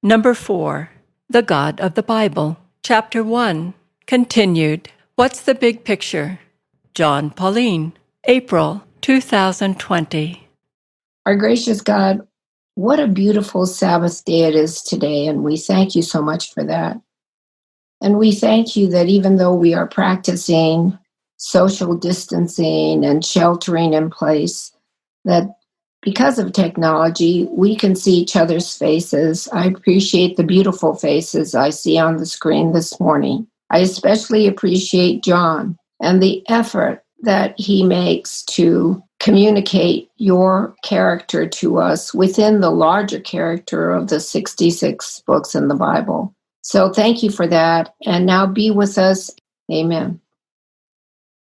Number 4, The God of the Bible. Chapter 1, continued. What's the Big Picture? Jon Paulien, April 2020. Our gracious God, what a beautiful Sabbath day it is today, and we thank you so much for that. And we thank you that even though we are practicing social distancing and sheltering in place, that because of technology, we can see each other's faces. I appreciate the beautiful faces I see on the screen this morning. I especially appreciate Jon and the effort that he makes to communicate your character to us within the larger character of the 66 books in the Bible. So thank you for that. And now be with us. Amen.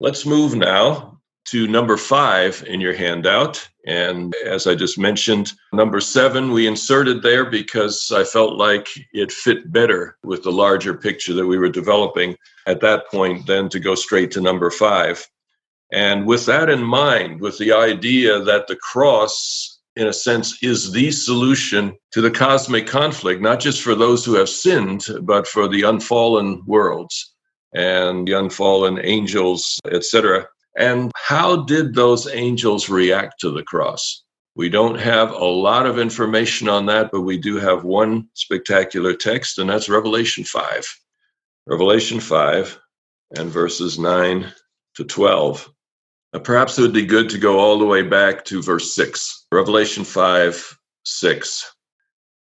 Let's move now to number 5 in your handout. And as I just mentioned, number 7 we inserted there because I felt like it fit better with the larger picture that we were developing at that point than to go straight to number 5. And with that in mind, with the idea that the cross, in a sense, is the solution to the cosmic conflict, not just for those who have sinned, but for the unfallen worlds and the unfallen angels, etc. And how did those angels react to the cross? We don't have a lot of information on that, but we do have one spectacular text, and that's Revelation 5. Revelation 5 and verses 9 to 12. Perhaps it would be good to go all the way back to verse 6. Revelation 5, 6.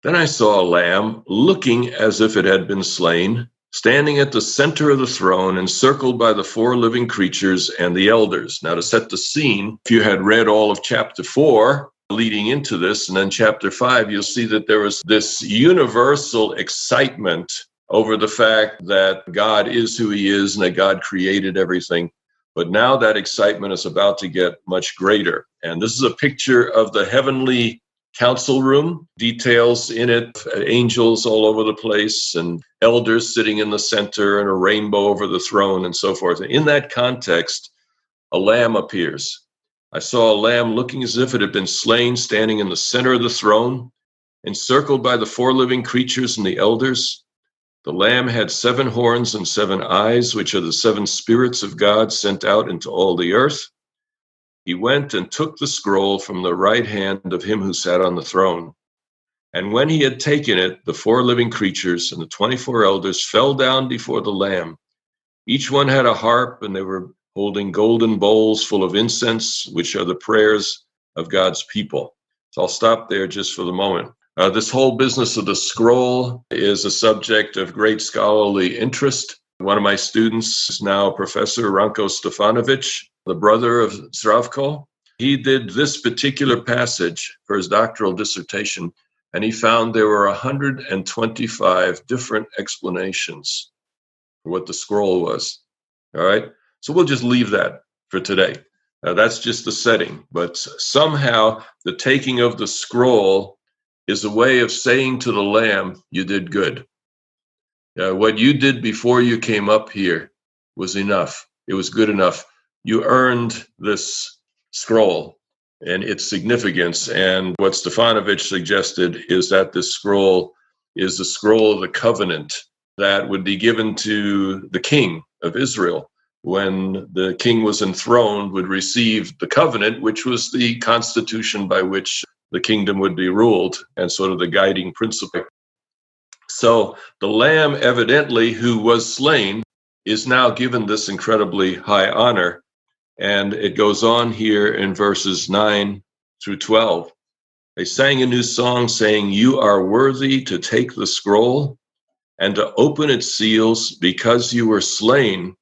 Then I saw a lamb looking as if it had been slain, standing at the center of the throne, encircled by the 4 living creatures and the elders. Now, to set the scene, if you had read all of chapter 4 leading into this, and then chapter 5, you'll see that there was this universal excitement over the fact that God is who he is and that God created everything. But now that excitement is about to get much greater. And this is a picture of the heavenly council room, details in it, angels all over the place, and elders sitting in the center, and a rainbow over the throne, and so forth. And in that context, a lamb appears. I saw a lamb looking as if it had been slain, standing in the center of the throne, encircled by the 4 living creatures and the elders. The Lamb had 7 horns and 7 eyes, which are the 7 spirits of God sent out into all the earth. He went and took the scroll from the right hand of him who sat on the throne. And when he had taken it, the 4 living creatures and the 24 elders fell down before the Lamb. Each one had a harp, and they were holding golden bowls full of incense, which are the prayers of God's people. So I'll stop there just for the moment. This whole business of the scroll is a subject of great scholarly interest. One of my students is now Professor Ranko Stefanovic, the brother of Zdravko. He did this particular passage for his doctoral dissertation, and he found there were 125 different explanations for what the scroll was. All right? So we'll just leave that for today. That's just the setting. But somehow the taking of the scroll is a way of saying to the Lamb, you did good. What you did before you came up here was enough. It was good enough. You earned this scroll and its significance. And what Stefanovic suggested is that this scroll is the scroll of the covenant that would be given to the king of Israel. When the king was enthroned, would receive the covenant, which was the constitution by which the kingdom would be ruled, and sort of the guiding principle. So the Lamb, evidently, who was slain, is now given this incredibly high honor. And it goes on here in verses 9 through 12. They sang a new song saying, you are worthy to take the scroll and to open its seals, because you were slain.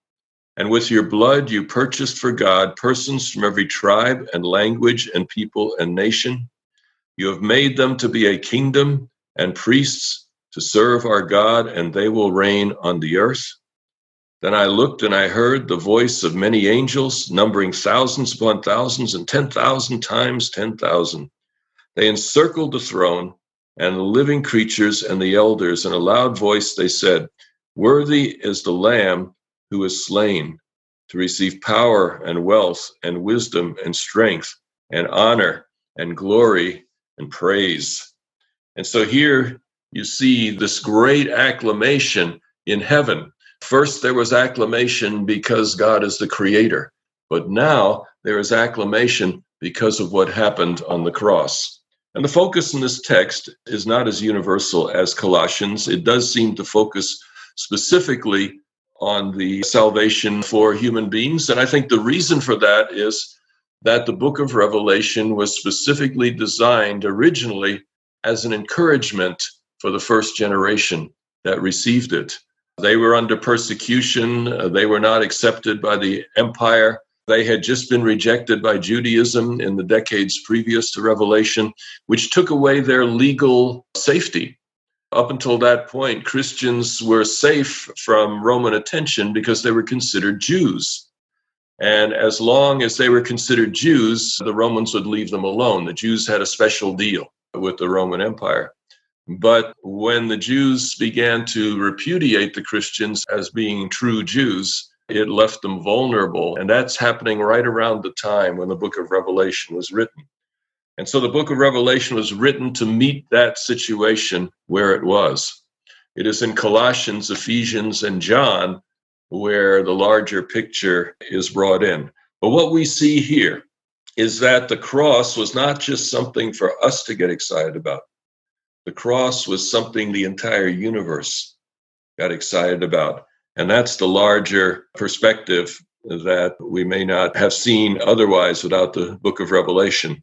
And with your blood you purchased for God persons from every tribe and language and people and nation. You have made them to be a kingdom and priests to serve our God, and they will reign on the earth. Then I looked and I heard the voice of many angels, numbering thousands upon thousands and 10,000 times 10,000. They encircled the throne and the living creatures and the elders. In a loud voice they said, worthy is the Lamb who is slain to receive power and wealth and wisdom and strength and honor and glory and praise. And so here you see this great acclamation in heaven. First, there was acclamation because God is the creator, but now there is acclamation because of what happened on the cross. And the focus in this text is not as universal as Colossians. It does seem to focus specifically on the salvation for human beings. And I think the reason for that is that the book of Revelation was specifically designed originally as an encouragement for the first generation that received it. They were under persecution. They were not accepted by the empire. They had just been rejected by Judaism in the decades previous to Revelation, which took away their legal safety. Up until that point, Christians were safe from Roman attention because they were considered Jews. And as long as they were considered Jews, the Romans would leave them alone. The Jews had a special deal with the Roman Empire. But when the Jews began to repudiate the Christians as being true Jews, it left them vulnerable. And that's happening right around the time when the book of Revelation was written. And so the book of Revelation was written to meet that situation where it was. It is in Colossians, Ephesians, and John where the larger picture is brought in. But what we see here is that the cross was not just something for us to get excited about. The cross was something the entire universe got excited about. And that's the larger perspective that we may not have seen otherwise without the book of Revelation.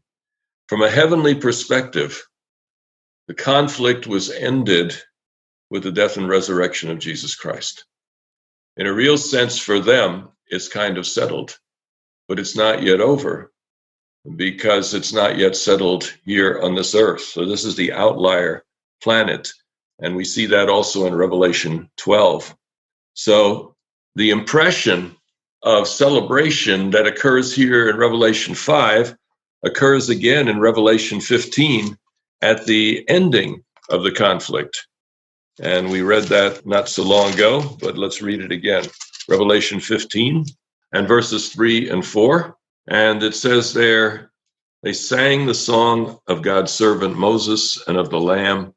From a heavenly perspective, the conflict was ended with the death and resurrection of Jesus Christ. In a real sense, for them, it's kind of settled, but it's not yet over because it's not yet settled here on this earth. So this is the outlier planet, and we see that also in Revelation 12. So the impression of celebration that occurs here in Revelation 5 occurs again in Revelation 15 at the ending of the conflict. And we read that not so long ago, but let's read it again. Revelation 15 and verses 3 and 4. And it says there, they sang the song of God's servant Moses and of the Lamb.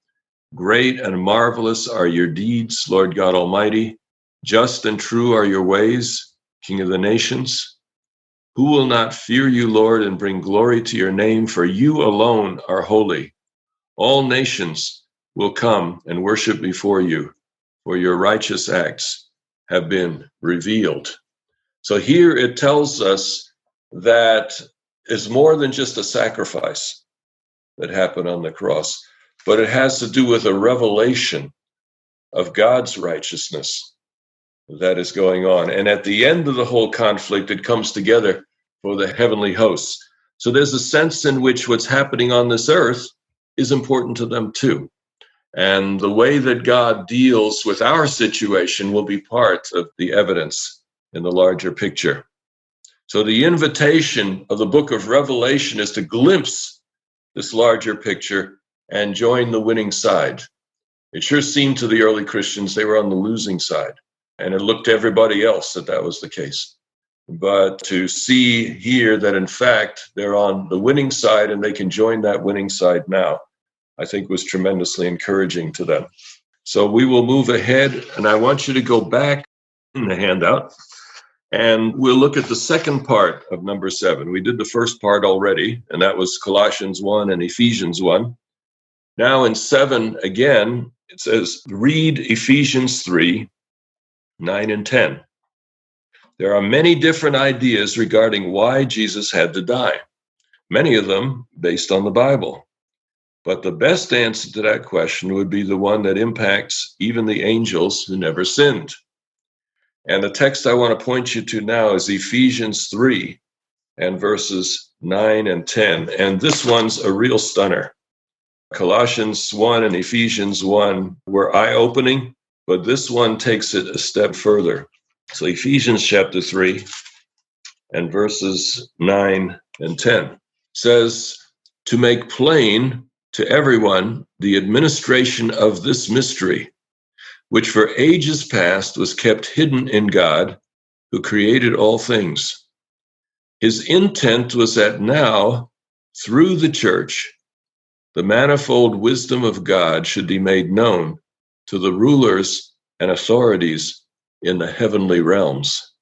Great and marvelous are your deeds, Lord God Almighty. Just and true are your ways, King of the nations. Who will not fear you, Lord, and bring glory to your name? For you alone are holy. All nations will come and worship before you, for your righteous acts have been revealed. So here it tells us that it's more than just a sacrifice that happened on the cross, but it has to do with a revelation of God's righteousness that is going on. And at the end of the whole conflict, it comes together for the heavenly hosts. So there's a sense in which what's happening on this earth is important to them too. And the way that God deals with our situation will be part of the evidence in the larger picture. So the invitation of the book of Revelation is to glimpse this larger picture and join the winning side. It sure seemed to the early Christians they were on the losing side, and it looked to everybody else that was the case. But to see here that in fact they're on the winning side and they can join that winning side now, I think was tremendously encouraging to them. So we will move ahead, and I want you to go back in the handout, and we'll look at the second part of number 7. We did the first part already, and that was Colossians 1 and Ephesians 1. Now in 7, again, it says, read Ephesians 3, 9 and 10. There are many different ideas regarding why Jesus had to die, many of them based on the Bible. But the best answer to that question would be the one that impacts even the angels who never sinned. And the text I want to point you to now is Ephesians 3 and verses 9 and 10. And this one's a real stunner. Colossians 1 and Ephesians 1 were eye-opening, but this one takes it a step further. So Ephesians chapter 3 and verses 9 and 10 says, to make plain to everyone the administration of this mystery, which for ages past was kept hidden in God, who created all things. His intent was that now, through the church, the manifold wisdom of God should be made known to the rulers and authorities in the heavenly realms.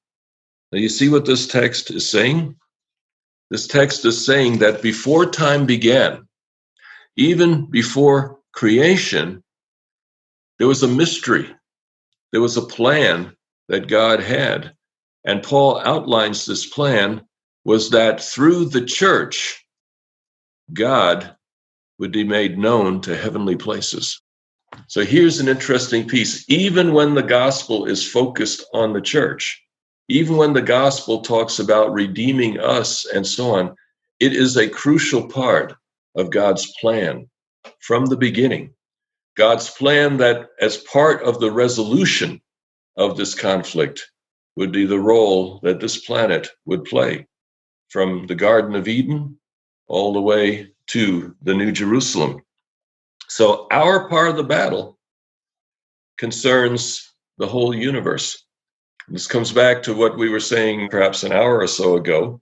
Now, you see what this text is saying? This text is saying that before time began, even before creation, there was a mystery. There was a plan that God had. And Paul outlines this plan was that through the church, God would be made known to heavenly places. So here's an interesting piece. Even when the gospel is focused on the church, even when the gospel talks about redeeming us and so on, it is a crucial part of God's plan from the beginning. God's plan that as part of the resolution of this conflict would be the role that this planet would play, from the Garden of Eden all the way to the New Jerusalem. So our part of the battle concerns the whole universe. This comes back to what we were saying perhaps an hour or so ago,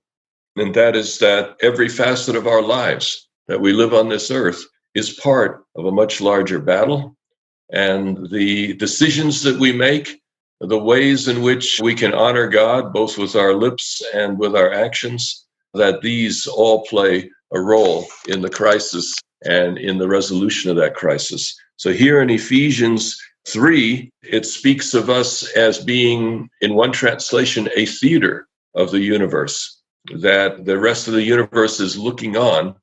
and that is that every facet of our lives that we live on this earth is part of a much larger battle. And the decisions that we make, the ways in which we can honor God, both with our lips and with our actions, that these all play a role in the crisis and in the resolution of that crisis. So here in Ephesians 3, it speaks of us as being, in one translation, a theater of the universe, that the rest of the universe is looking on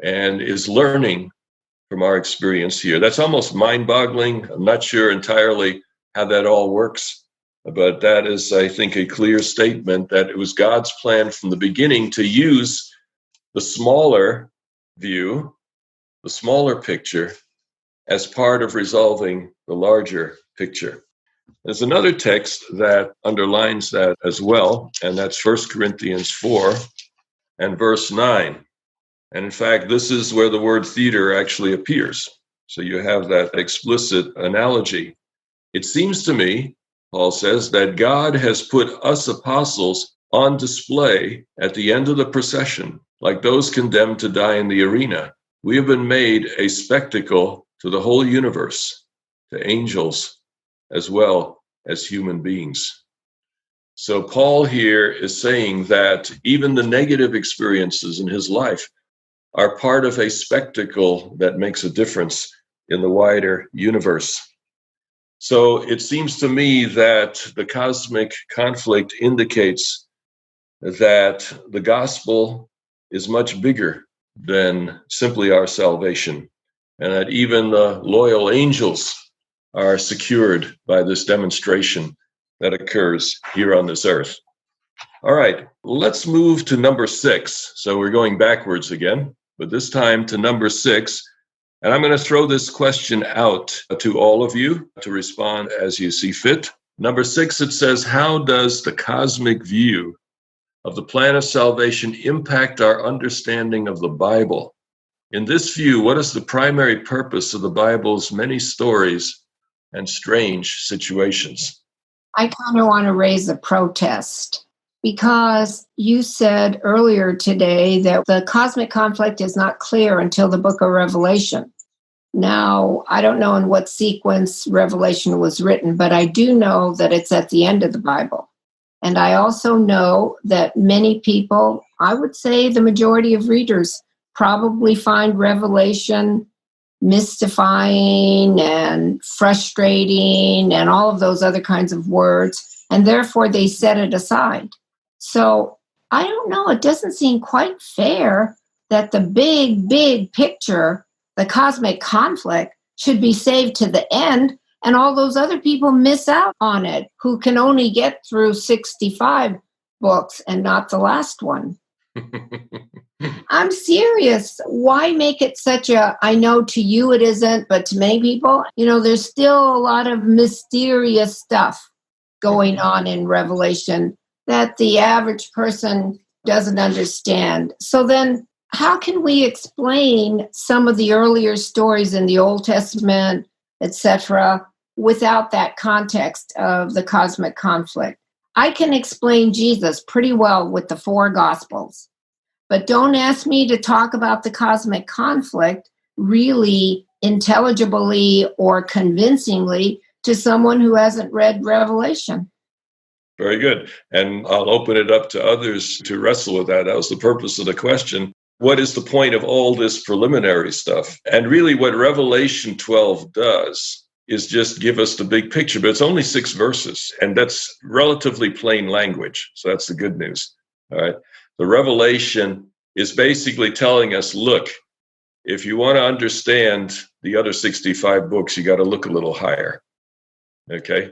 and is learning from our experience here. That's almost mind-boggling. I'm not sure entirely how that all works, but that is, I think, a clear statement that it was God's plan from the beginning to use the smaller view, the smaller picture, as part of resolving the larger picture. There's another text that underlines that as well, and that's 1 Corinthians 4 and verse 9. And in fact, this is where the word theater actually appears. So you have that explicit analogy. It seems to me, Paul says, that God has put us apostles on display at the end of the procession, like those condemned to die in the arena. We have been made a spectacle to the whole universe, to angels as well as human beings. So Paul here is saying that even the negative experiences in his life are part of a spectacle that makes a difference in the wider universe. So it seems to me that the cosmic conflict indicates that the gospel is much bigger than simply our salvation, and that even the loyal angels are secured by this demonstration that occurs here on this earth. All right, let's move to number 6. So we're going backwards again, but this time to number 6. And I'm going to throw this question out to all of you to respond as you see fit. Number 6, it says, how does the cosmic view of the plan of salvation impact our understanding of the Bible? In this view, what is the primary purpose of the Bible's many stories and strange situations? I kind of want to raise a protest because you said earlier today that the cosmic conflict is not clear until the book of Revelation. Now, I don't know in what sequence Revelation was written, but I do know that it's at the end of the Bible. And I also know that many people, I would say the majority of readers, probably find Revelation mystifying and frustrating and all of those other kinds of words, and therefore they set it aside. So I don't know, it doesn't seem quite fair that the big picture, the cosmic conflict, should be saved to the end, and all those other people miss out on it who can only get through 65 books and not the last one. I'm serious. Why make it such a, I know to you it isn't, but to many people, there's still a lot of mysterious stuff going on in Revelation that the average person doesn't understand. So then how can we explain some of the earlier stories in the Old Testament, etc., without that context of the cosmic conflict? I can explain Jesus pretty well with the 4 Gospels. But don't ask me to talk about the cosmic conflict really intelligibly or convincingly to someone who hasn't read Revelation. Very good. And I'll open it up to others to wrestle with that. That was the purpose of the question. What is the point of all this preliminary stuff? And really what Revelation 12 does is just give us the big picture, but it's only 6 verses, and that's relatively plain language. So that's the good news. All right. The Revelation is basically telling us, look, if you want to understand the other 65 books, you got to look a little higher. Okay.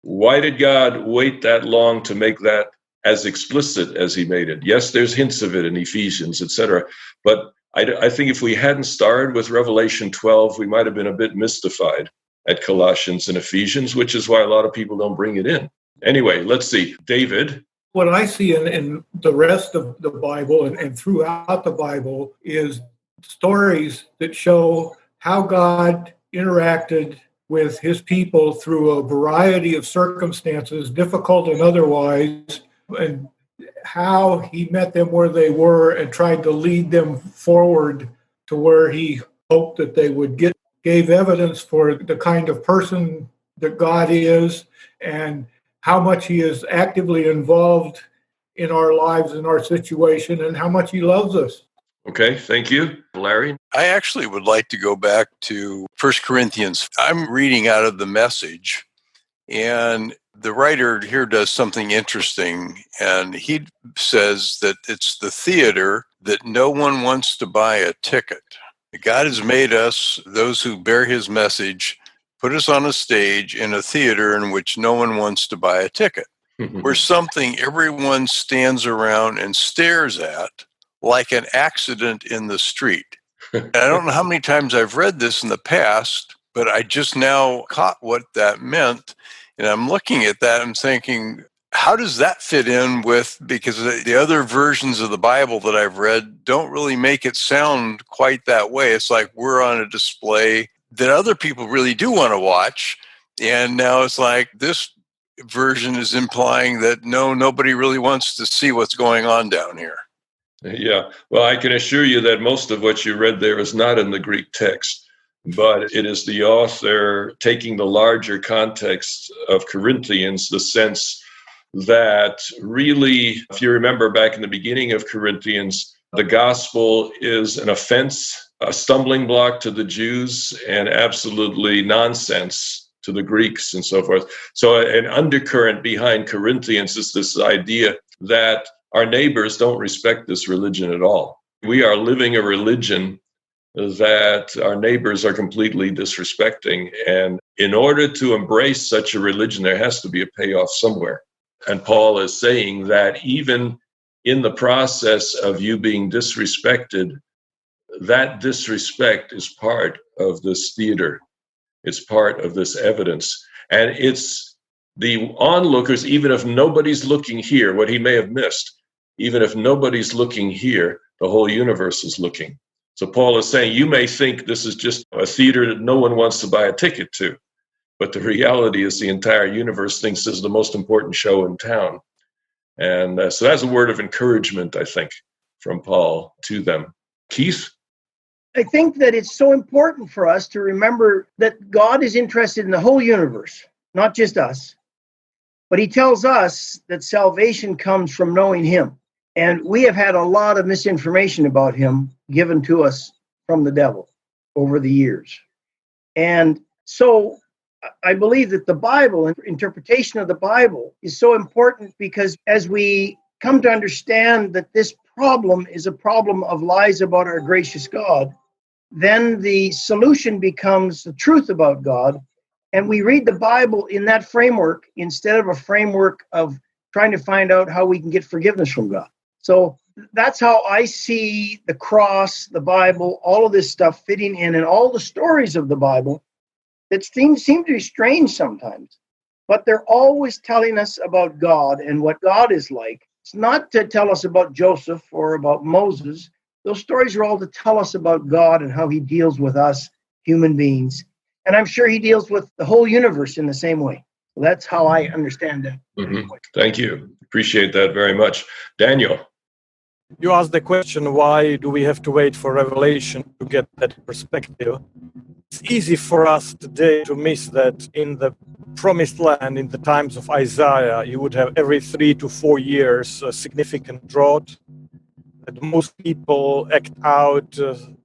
Why did God wait that long to make that as explicit as he made it? Yes, there's hints of it in Ephesians, etc. But I think if we hadn't started with Revelation 12, we might have been a bit mystified at Colossians and Ephesians, which is why a lot of people don't bring it in. Anyway, let's see. David? What I see in the rest of the Bible and throughout the Bible is stories that show how God interacted with his people through a variety of circumstances, difficult and otherwise, and how he met them where they were and tried to lead them forward to where he hoped that they would get, gave evidence for the kind of person that God is and how much he is actively involved in our lives and our situation and how much he loves us. Okay, thank you. Larry? I actually would like to go back to 1 Corinthians. I'm reading out of the Message, and the writer here does something interesting, and he says that it's the theater that no one wants to buy a ticket. God has made us, those who bear his message, put us on a stage in a theater in which no one wants to buy a ticket. We're something everyone stands around and stares at, like an accident in the street. And I don't know how many times I've read this in the past, but I just now caught what that meant. And I'm looking at that and thinking, how does that fit in with, because the other versions of the Bible that I've read don't really make it sound quite that way. It's like we're on a display that other people really do want to watch. And now it's like this version is implying that nobody really wants to see what's going on down here. Yeah, well, I can assure you that most of what you read there is not in the Greek text, but it is the author taking the larger context of Corinthians, the sense that really, if you remember back in the beginning of Corinthians, the gospel is an offense, a stumbling block to the Jews, and absolutely nonsense to the Greeks and so forth. So an undercurrent behind Corinthians is this idea that our neighbors don't respect this religion at all. We are living a religion that our neighbors are completely disrespecting. And in order to embrace such a religion, there has to be a payoff somewhere. And Paul is saying that even in the process of you being disrespected, that disrespect is part of this theater. It's part of this evidence. And it's the onlookers, even if nobody's looking here, what he may have missed, even if nobody's looking here, the whole universe is looking. So Paul is saying, you may think this is just a theater that no one wants to buy a ticket to, but the reality is the entire universe thinks this is the most important show in town. And so that's a word of encouragement, I think, from Paul to them. Keith? I think that it's so important for us to remember that God is interested in the whole universe, not just us. But he tells us that salvation comes from knowing him. And we have had a lot of misinformation about him given to us from the devil over the years. And so I believe that the Bible, interpretation of the Bible, is so important because as we come to understand that this problem is a problem of lies about our gracious God, then the solution becomes the truth about God. And we read the Bible in that framework instead of a framework of trying to find out how we can get forgiveness from God. So that's how I see the cross, the Bible, all of this stuff fitting in, and all the stories of the Bible that seem to be strange sometimes. But they're always telling us about God and what God is like. It's not to tell us about Joseph or about Moses. Those stories are all to tell us about God and how he deals with us, human beings. And I'm sure he deals with the whole universe in the same way. So that's how I understand that. Mm-hmm. Thank you. Appreciate that very much. Daniel. You asked the question, why do we have to wait for Revelation to get that perspective? It's easy for us today to miss that in the promised land, in the times of Isaiah, you would have every 3 to 4 years a significant drought, that most people act out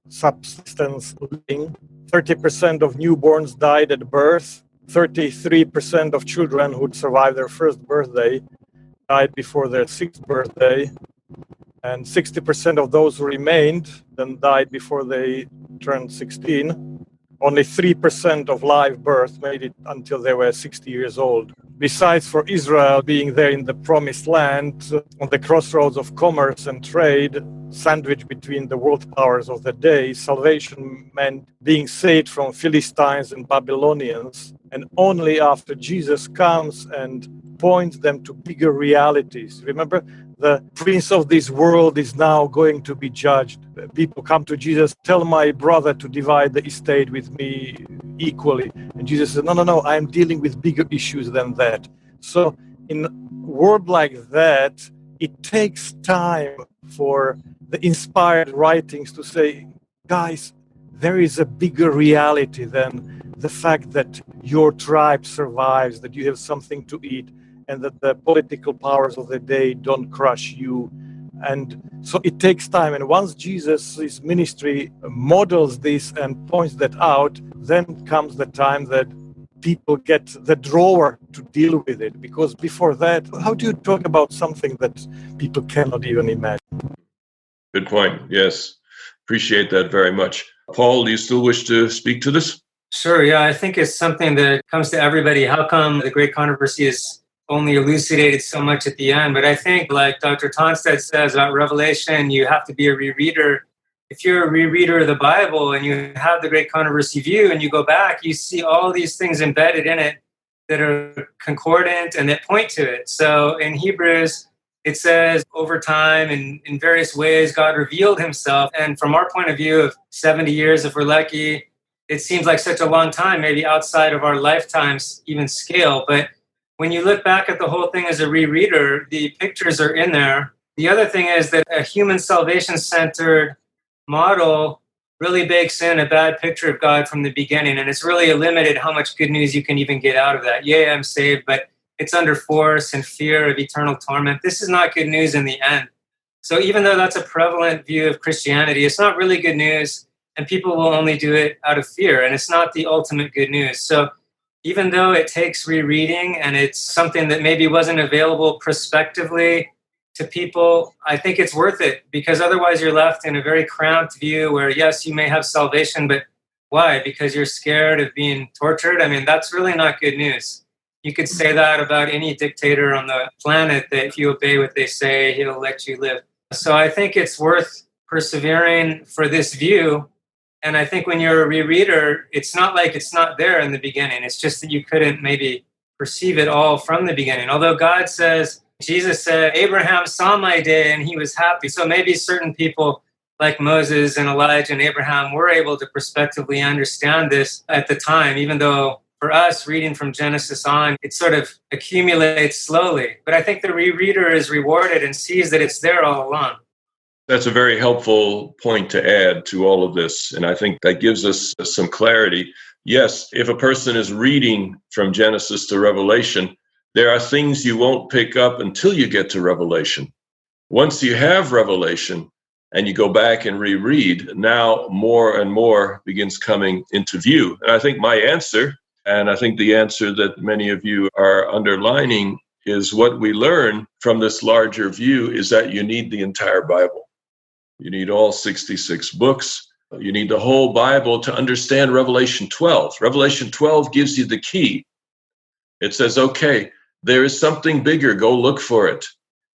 subsistence living. 30% of newborns died at birth. 33% of children who survived their first birthday died before their sixth birthday. And 60% of those who remained then died before they turned 16. Only 3% of live birth made it until they were 60 years old. Besides, for Israel being there in the promised land, on the crossroads of commerce and trade, sandwiched between the world powers of the day, salvation meant being saved from Philistines and Babylonians. And only after Jesus comes and points them to bigger realities. Remember, the prince of this world is now going to be judged. People come to Jesus, tell my brother to divide the estate with me equally. And Jesus says, no, I'm dealing with bigger issues than that. So in a world like that, it takes time for the inspired writings to say, guys, there is a bigger reality than the fact that your tribe survives, that you have something to eat, and that the political powers of the day don't crush you. And so it takes time. And once Jesus' ministry models this and points that out, then comes the time that people get the drawer to deal with it. Because before that, how do you talk about something that people cannot even imagine? Good point. Yes. Appreciate that very much. Paul, do you still wish to speak to this? Sure. Yeah, I think it's something that comes to everybody. How come the great controversy is only elucidated so much at the end? But I think, like Dr. Tonstad says about Revelation, you have to be a rereader. If you're a rereader of the Bible and you have the great controversy view and you go back, you see all these things embedded in it that are concordant and that point to it. So in Hebrews, it says over time and in various ways, God revealed himself. And from our point of view of 70 years, if we're lucky, it seems like such a long time, maybe outside of our lifetimes even scale. But when you look back at the whole thing as a rereader, the pictures are in there. The other thing is that a human salvation-centered model really bakes in a bad picture of God from the beginning. And it's really limited how much good news you can even get out of that. Yeah, I'm saved, but it's under force and fear of eternal torment. This is not good news in the end. So even though that's a prevalent view of Christianity, it's not really good news, and people will only do it out of fear, and it's not the ultimate good news. So even though it takes rereading and it's something that maybe wasn't available prospectively to people, I think it's worth it, because otherwise you're left in a very cramped view where, yes, you may have salvation, but why? Because you're scared of being tortured? I mean, that's really not good news. You could say that about any dictator on the planet, that if you obey what they say, he'll let you live. So I think it's worth persevering for this view. And I think when you're a rereader, it's not like it's not there in the beginning. It's just that you couldn't maybe perceive it all from the beginning. Although God says, Jesus said, Abraham saw my day and he was happy. So maybe certain people like Moses and Elijah and Abraham were able to prospectively understand this at the time, even though for us, reading from Genesis on, it sort of accumulates slowly. But I think the rereader is rewarded and sees that it's there all along. That's a very helpful point to add to all of this. And I think that gives us some clarity. Yes, if a person is reading from Genesis to Revelation, there are things you won't pick up until you get to Revelation. Once you have Revelation and you go back and reread, now more and more begins coming into view. And I think my answer, and I think the answer that many of you are underlining, is what we learn from this larger view is that you need the entire Bible. You need all 66 books. You need the whole Bible to understand Revelation 12. Revelation 12 gives you the key. It says, okay, there is something bigger. Go look for it.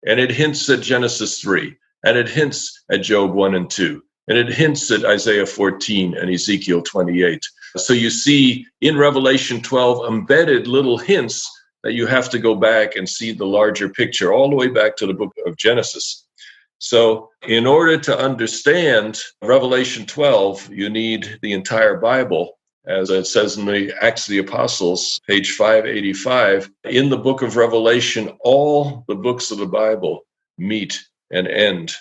And it hints at Genesis 3. And it hints at Job 1 and 2. And it hints at Isaiah 14 and Ezekiel 28. So you see in Revelation 12 embedded little hints that you have to go back and see the larger picture all the way back to the book of Genesis. So in order to understand Revelation 12, you need the entire Bible. As it says in the Acts of the Apostles, page 585, in the book of Revelation, all the books of the Bible meet and end.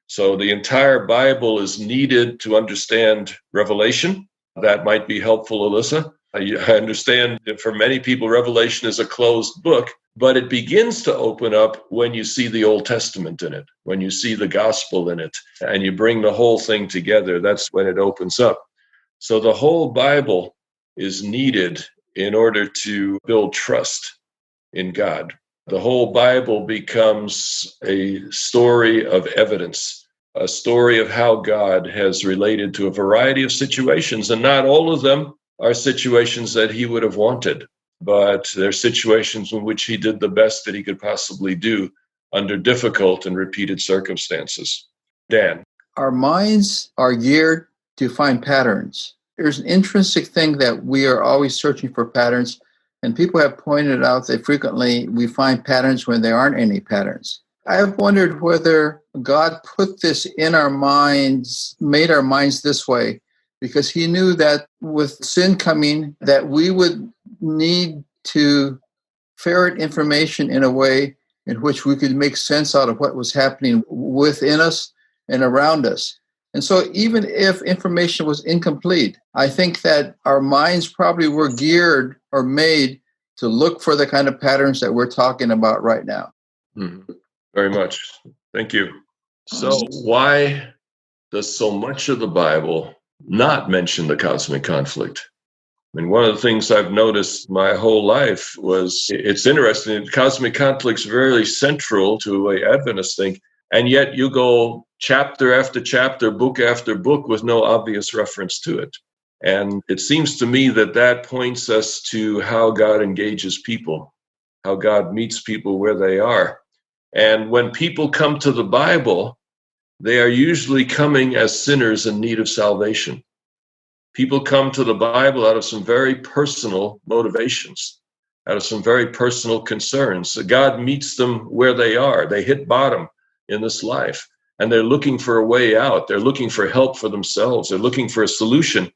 So the entire Bible is needed to understand Revelation. That might be helpful, Alyssa. I understand that for many people, Revelation is a closed book, but it begins to open up when you see the Old Testament in it, when you see the gospel in it, and you bring the whole thing together. That's when it opens up. So the whole Bible is needed in order to build trust in God. The whole Bible becomes a story of evidence, a story of how God has related to a variety of situations, and not all of them are situations that he would have wanted, but they're situations in which he did the best that he could possibly do under difficult and repeated circumstances. Dan. Our minds are geared to find patterns. There's an intrinsic thing that we are always searching for patterns, and people have pointed out that frequently we find patterns when there aren't any patterns. I have wondered whether God put this in our minds, made our minds this way, because he knew that with sin coming, that we would need to ferret information in a way in which we could make sense out of what was happening within us and around us. And so even if information was incomplete, I think that our minds probably were geared or made to look for the kind of patterns that we're talking about right now. Mm-hmm. Very much. Thank you. So why does so much of the Bible not mention the cosmic conflict? I mean, one of the things I've noticed my whole life was, it's interesting, cosmic conflict's very central to the way Adventists think, and yet you go chapter after chapter, book after book with no obvious reference to it. And it seems to me that that points us to how God engages people, how God meets people where they are. And when people come to the Bible, they are usually coming as sinners in need of salvation. People come to the Bible out of some very personal motivations, out of some very personal concerns. So God meets them where they are. They hit bottom in this life, and they're looking for a way out. They're looking for help for themselves. They're looking for a solution.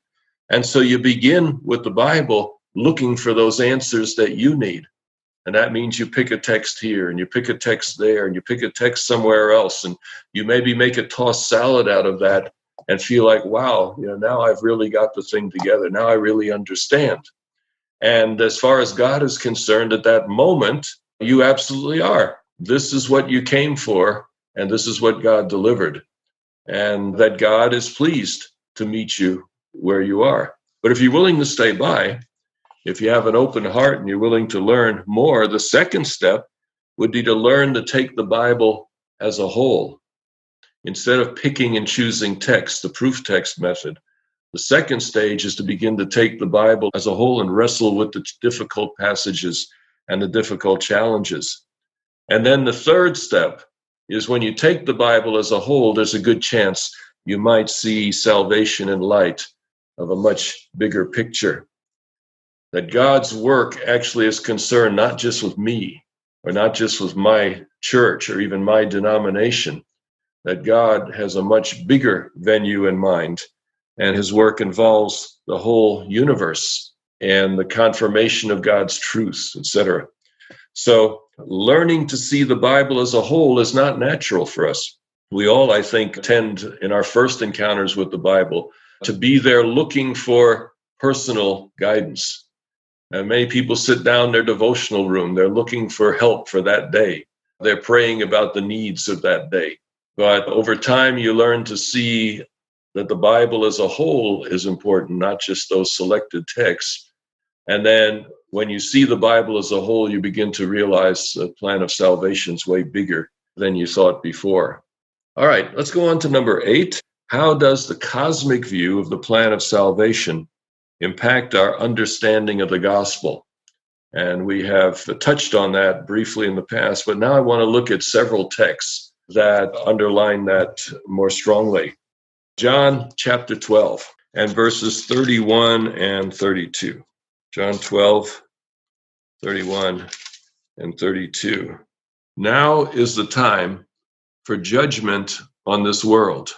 And so you begin with the Bible looking for those answers that you need. And that means you pick a text here and you pick a text there and you pick a text somewhere else. And you maybe make a tossed salad out of that and feel like, wow, now I've really got the thing together. Now I really understand. And as far as God is concerned, at that moment, you absolutely are. This is what you came for, and this is what God delivered. And that God is pleased to meet you where you are. But if you're willing to stay by, if you have an open heart and you're willing to learn more, the second step would be to learn to take the Bible as a whole. Instead of picking and choosing text, the proof text method, the second stage is to begin to take the Bible as a whole and wrestle with the difficult passages and the difficult challenges. And then the third step is when you take the Bible as a whole, there's a good chance you might see salvation in light of a much bigger picture. That God's work actually is concerned not just with me or not just with my church or even my denomination, that God has a much bigger venue in mind, and his work involves the whole universe and the confirmation of God's truth, etc. So learning to see the Bible as a whole is not natural for us. We all, I think, tend in our first encounters with the Bible to be there looking for personal guidance. And many people sit down in their devotional room. They're looking for help for that day. They're praying about the needs of that day. But over time, you learn to see that the Bible as a whole is important, not just those selected texts. And then when you see the Bible as a whole, you begin to realize the plan of salvation is way bigger than you thought before. All right, let's go on to number 8. How does the cosmic view of the plan of salvation impact our understanding of the gospel? And we have touched on that briefly in the past, but now I want to look at several texts that underline that more strongly. John chapter 12 and verses 31 and 32. John 12, 31 and 32. Now is the time for judgment on this world.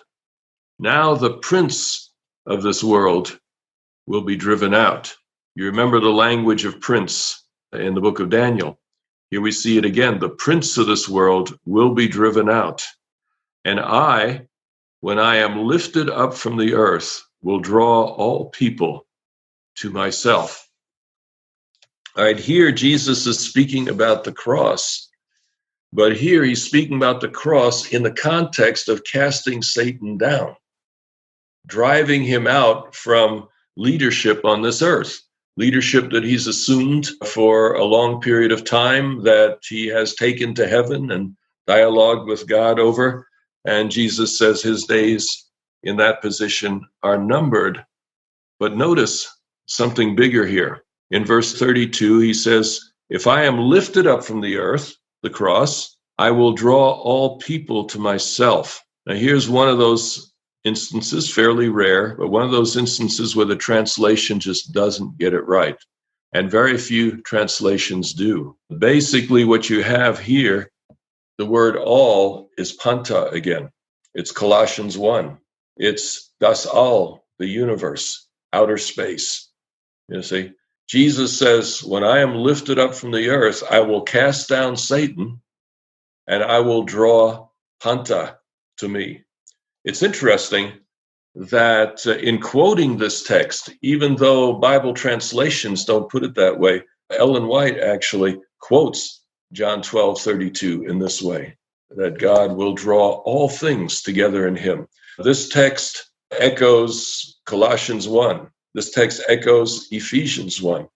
Now the prince of this world will be driven out. You remember the language of prince in the book of Daniel. Here we see it again. The prince of this world will be driven out. And I, when I am lifted up from the earth, will draw all people to myself. All right, here Jesus is speaking about the cross, but here he's speaking about the cross in the context of casting Satan down, driving him out from leadership on this earth, leadership that he's assumed for a long period of time, that he has taken to heaven and dialogued with God over. And Jesus says his days in that position are numbered. But notice something bigger here. In verse 32, he says, if I am lifted up from the earth, the cross, I will draw all people to myself. Now, here's one of those instances, fairly rare, but one of those instances where the translation just doesn't get it right. And very few translations do. Basically, what you have here, the word all is panta again. It's Colossians 1. It's das all, the universe, outer space. You see, Jesus says, when I am lifted up from the earth, I will cast down Satan and I will draw panta to me. It's interesting that in quoting this text, even though Bible translations don't put it that way, Ellen White actually quotes John 12:32 in this way, that God will draw all things together in him. This text echoes Colossians 1. This text echoes Ephesians 1,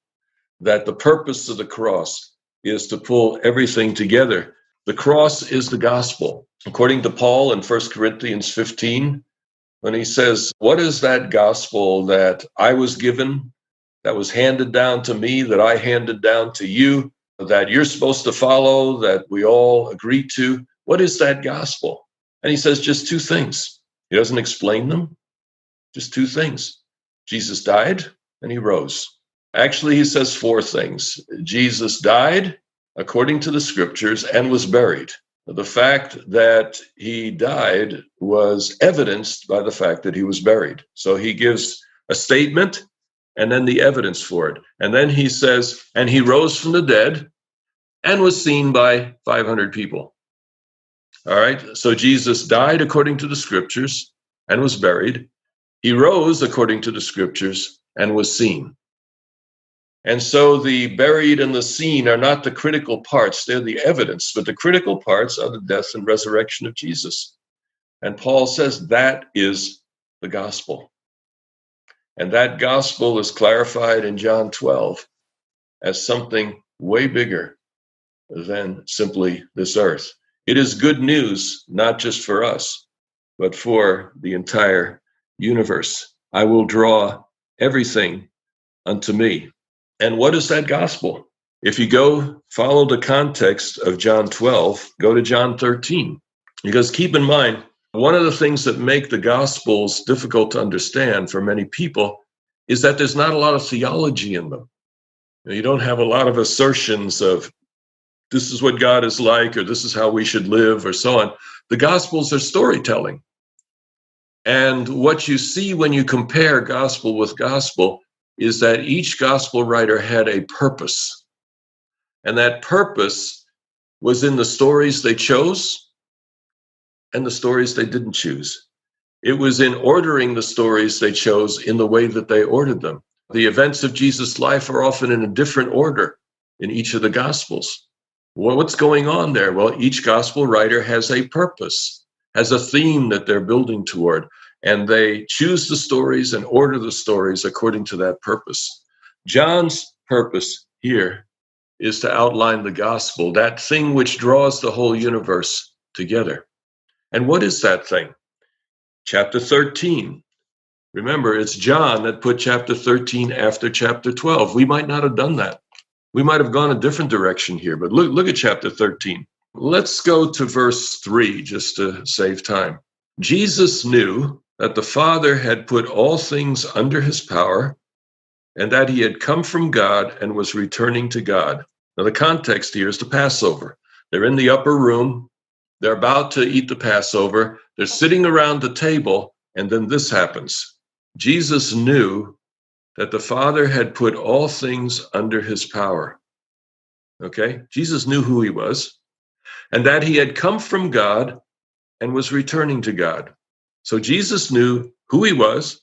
that the purpose of the cross is to pull everything together. The cross is the gospel. According to Paul in 1 Corinthians 15, when he says, what is that gospel that I was given, that was handed down to me, that I handed down to you, that you're supposed to follow, that we all agree to? What is that gospel? And he says just two things. He doesn't explain them, just two things. Jesus died and he rose. Actually, he says four things. Jesus died according to the scriptures and was buried. The fact that he died was evidenced by the fact that he was buried. So he gives a statement and then the evidence for it. And then he says, and he rose from the dead and was seen by 500 people. All right. So Jesus died according to the scriptures and was buried. He rose according to the scriptures and was seen. And so the buried and the seen are not the critical parts, they're the evidence, but the critical parts are the death and resurrection of Jesus. And Paul says that is the gospel. And that gospel is clarified in John 12 as something way bigger than simply this earth. It is good news, not just for us, but for the entire universe. I will draw everything unto me. And what is that gospel? If you go follow the context of John 12, go to John 13. Because keep in mind, one of the things that make the gospels difficult to understand for many people is that there's not a lot of theology in them. You don't have a lot of assertions of this is what God is like, or this is how we should live, or so on. The gospels are storytelling. And what you see when you compare gospel with gospel is that each gospel writer had a purpose. And that purpose was in the stories they chose and the stories they didn't choose. It was in ordering the stories they chose in the way that they ordered them. The events of Jesus' life are often in a different order in each of the gospels. Well, what's going on there? Well, each gospel writer has a purpose, has a theme that they're building toward. And they choose the stories and order the stories according to that purpose. John's purpose here is to outline the gospel, that thing which draws the whole universe together. And what is that thing? Chapter 13. Remember, it's John that put chapter 13 after chapter 12. We might not have done that. We might have gone a different direction here, but look at chapter 13. Let's go to verse 3 just to save time. Jesus knew that the Father had put all things under his power and that he had come from God and was returning to God. Now, the context here is the Passover. They're in the upper room. They're about to eat the Passover. They're sitting around the table, and then this happens. Jesus knew that the Father had put all things under his power. Okay? Jesus knew who he was, and that he had come from God and was returning to God. So Jesus knew who he was,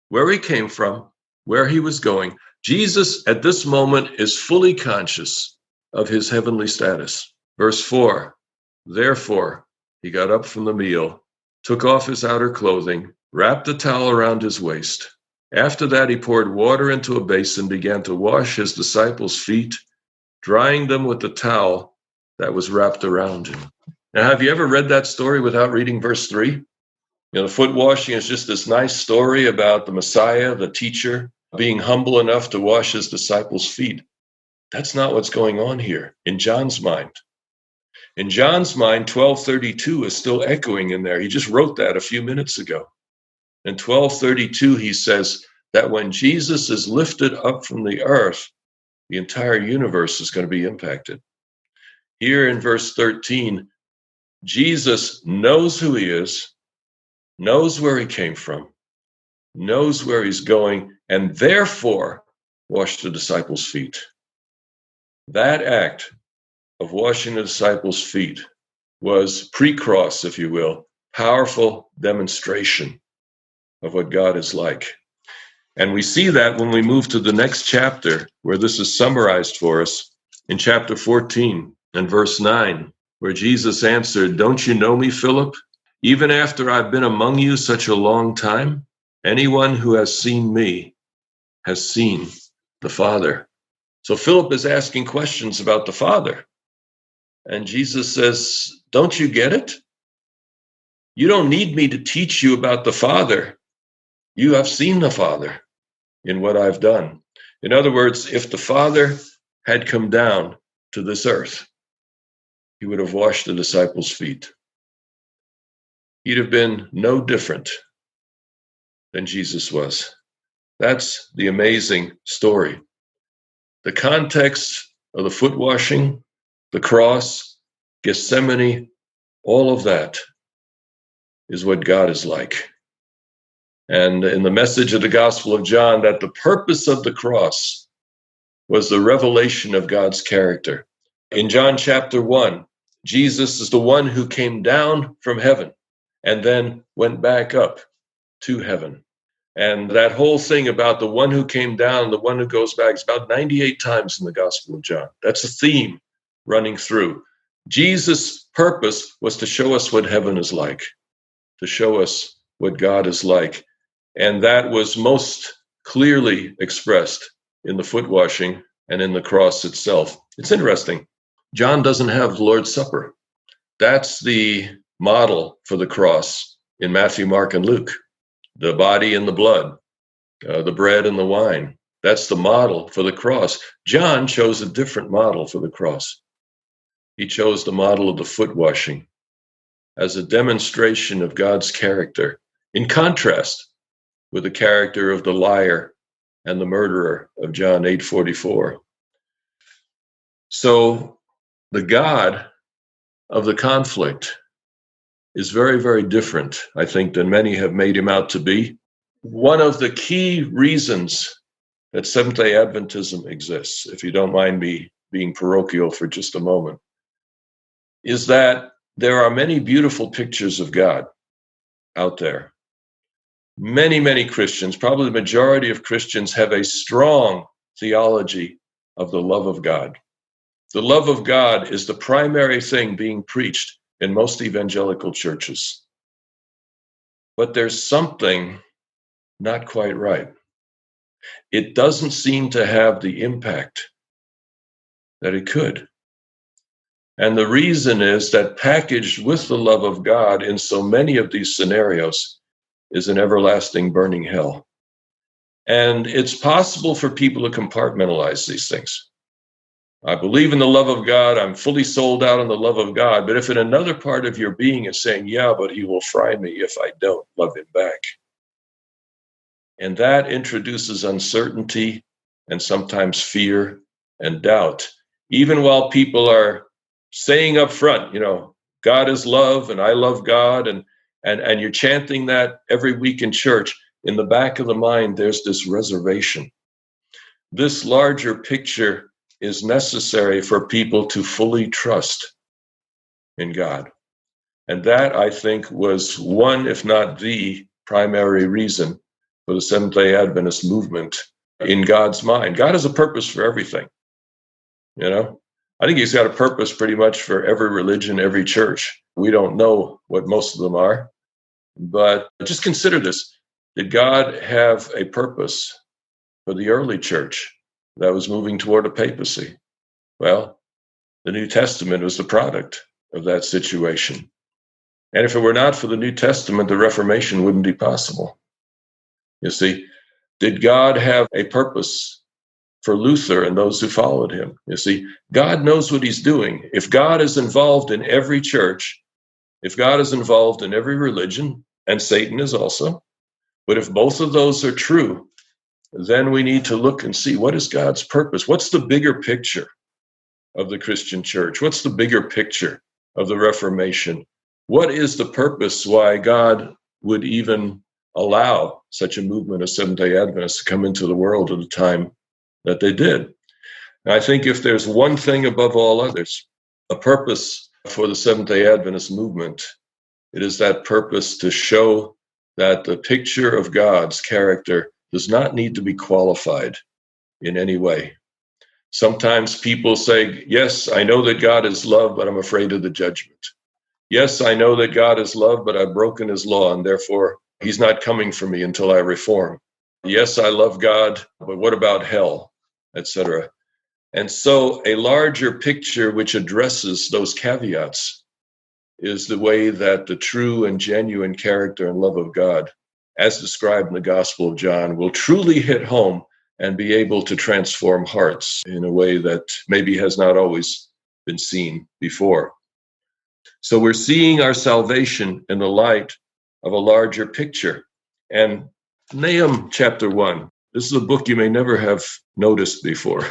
where he came from, where he was going. Jesus at this moment is fully conscious of his heavenly status. Verse 4, therefore, he got up from the meal, took off his outer clothing, wrapped a towel around his waist. After that, he poured water into a basin, began to wash his disciples' feet, drying them with the towel that was wrapped around him. Now, have you ever read that story without reading verse 3? You know, the foot washing is just this nice story about the Messiah, the teacher, being humble enough to wash his disciples' feet. That's not what's going on here in John's mind. In John's mind, 12:32 is still echoing in there. He just wrote that a few minutes ago. In 12:32, he says that when Jesus is lifted up from the earth, the entire universe is going to be impacted. Here in verse 13, Jesus knows who he is, knows where he came from, knows where he's going, and therefore washed the disciples' feet. That act of washing the disciples' feet was pre-cross, if you will, powerful demonstration of what God is like. And we see that when we move to the next chapter, where this is summarized for us in chapter 14 and verse 9, where Jesus answered, don't you know me, Philip? Even after I've been among you such a long time, anyone who has seen me has seen the Father. So Philip is asking questions about the Father. And Jesus says, don't you get it? You don't need me to teach you about the Father. You have seen the Father in what I've done. In other words, if the Father had come down to this earth, he would have washed the disciples' feet. He'd have been no different than Jesus was. That's the amazing story. The context of the foot washing, the cross, Gethsemane, all of that is what God is like. And in the message of the Gospel of John, that the purpose of the cross was the revelation of God's character. In John chapter 1, Jesus is the one who came down from heaven and then went back up to heaven. And that whole thing about the one who came down, the one who goes back, is about 98 times in the Gospel of John. That's a theme running through. Jesus' purpose was to show us what heaven is like, to show us what God is like. And that was most clearly expressed in the foot washing and in the cross itself. It's interesting. John doesn't have the Lord's Supper. That's the model for the cross in Matthew, Mark, and Luke. The body and the blood, the bread and the wine. That's the model for the cross. John chose a different model for the cross. He chose the model of the foot washing as a demonstration of God's character, in contrast with the character of the liar and the murderer of John 8:44. So the God of the conflict is very, very different, I think, than many have made him out to be. One of the key reasons that Seventh-day Adventism exists, if you don't mind me being parochial for just a moment, is that there are many beautiful pictures of God out there. Many, many Christians, probably the majority of Christians, have a strong theology of the love of God. The love of God is the primary thing being preached in most evangelical churches. But there's something not quite right. It doesn't seem to have the impact that it could. And the reason is that packaged with the love of God in so many of these scenarios is an everlasting burning hell. And it's possible for people to compartmentalize these things. I believe in the love of God. I'm fully sold out on the love of God. But if in another part of your being is saying, yeah, but he will fry me if I don't love him back. And that introduces uncertainty and sometimes fear and doubt. Even while people are saying up front, God is love and I love God, and you're chanting that every week in church, in the back of the mind, there's this reservation. This larger picture is necessary for people to fully trust in God. And that, I think, was one, if not the primary reason for the Seventh-day Adventist movement in God's mind. God has a purpose for everything. You know, I think he's got a purpose pretty much for every religion, every church. We don't know what most of them are, but just consider this. Did God have a purpose for the early church that was moving toward a papacy? Well, the New Testament was the product of that situation. And if it were not for the New Testament, the Reformation wouldn't be possible. You see, did God have a purpose for Luther and those who followed him? You see, God knows what he's doing. If God is involved in every church, if God is involved in every religion, and Satan is also, but if both of those are true, then we need to look and see, what is God's purpose? What's the bigger picture of the Christian church? What's the bigger picture of the Reformation? What is the purpose why God would even allow such a movement of Seventh-day Adventists to come into the world at the time that they did? And I think if there's one thing above all others, a purpose for the Seventh-day Adventist movement, it is that purpose to show that the picture of God's character does not need to be qualified in any way. Sometimes people say, yes, I know that God is love, but I'm afraid of the judgment. Yes, I know that God is love, but I've broken his law, and therefore he's not coming for me until I reform. Yes, I love God, but what about hell, etc.? And so a larger picture which addresses those caveats is the way that the true and genuine character and love of God, as described in the Gospel of John, will truly hit home and be able to transform hearts in a way that maybe has not always been seen before. So we're seeing our salvation in the light of a larger picture. And Nahum chapter 1, this is a book you may never have noticed before.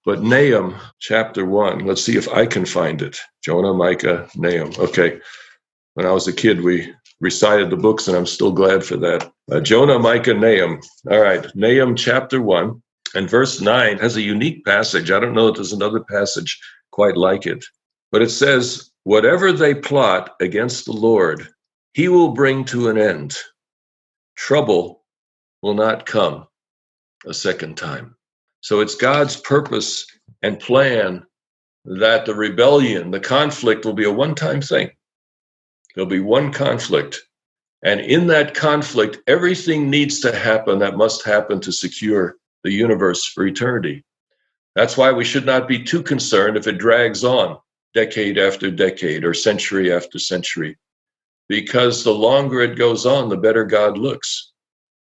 But Nahum chapter 1, let's see if I can find it. Jonah, Micah, Nahum. Okay. When I was a kid, we recited the books, and I'm still glad for that. Jonah, Micah, Nahum. All right. Nahum chapter 1 and verse 9 has a unique passage. I don't know if there's another passage quite like it. But it says, whatever they plot against the Lord, he will bring to an end. Trouble will not come a second time. So it's God's purpose and plan that the rebellion, the conflict, will be a one-time thing. There'll be one conflict. And in that conflict, everything needs to happen that must happen to secure the universe for eternity. That's why we should not be too concerned if it drags on decade after decade or century after century, because the longer it goes on, the better God looks.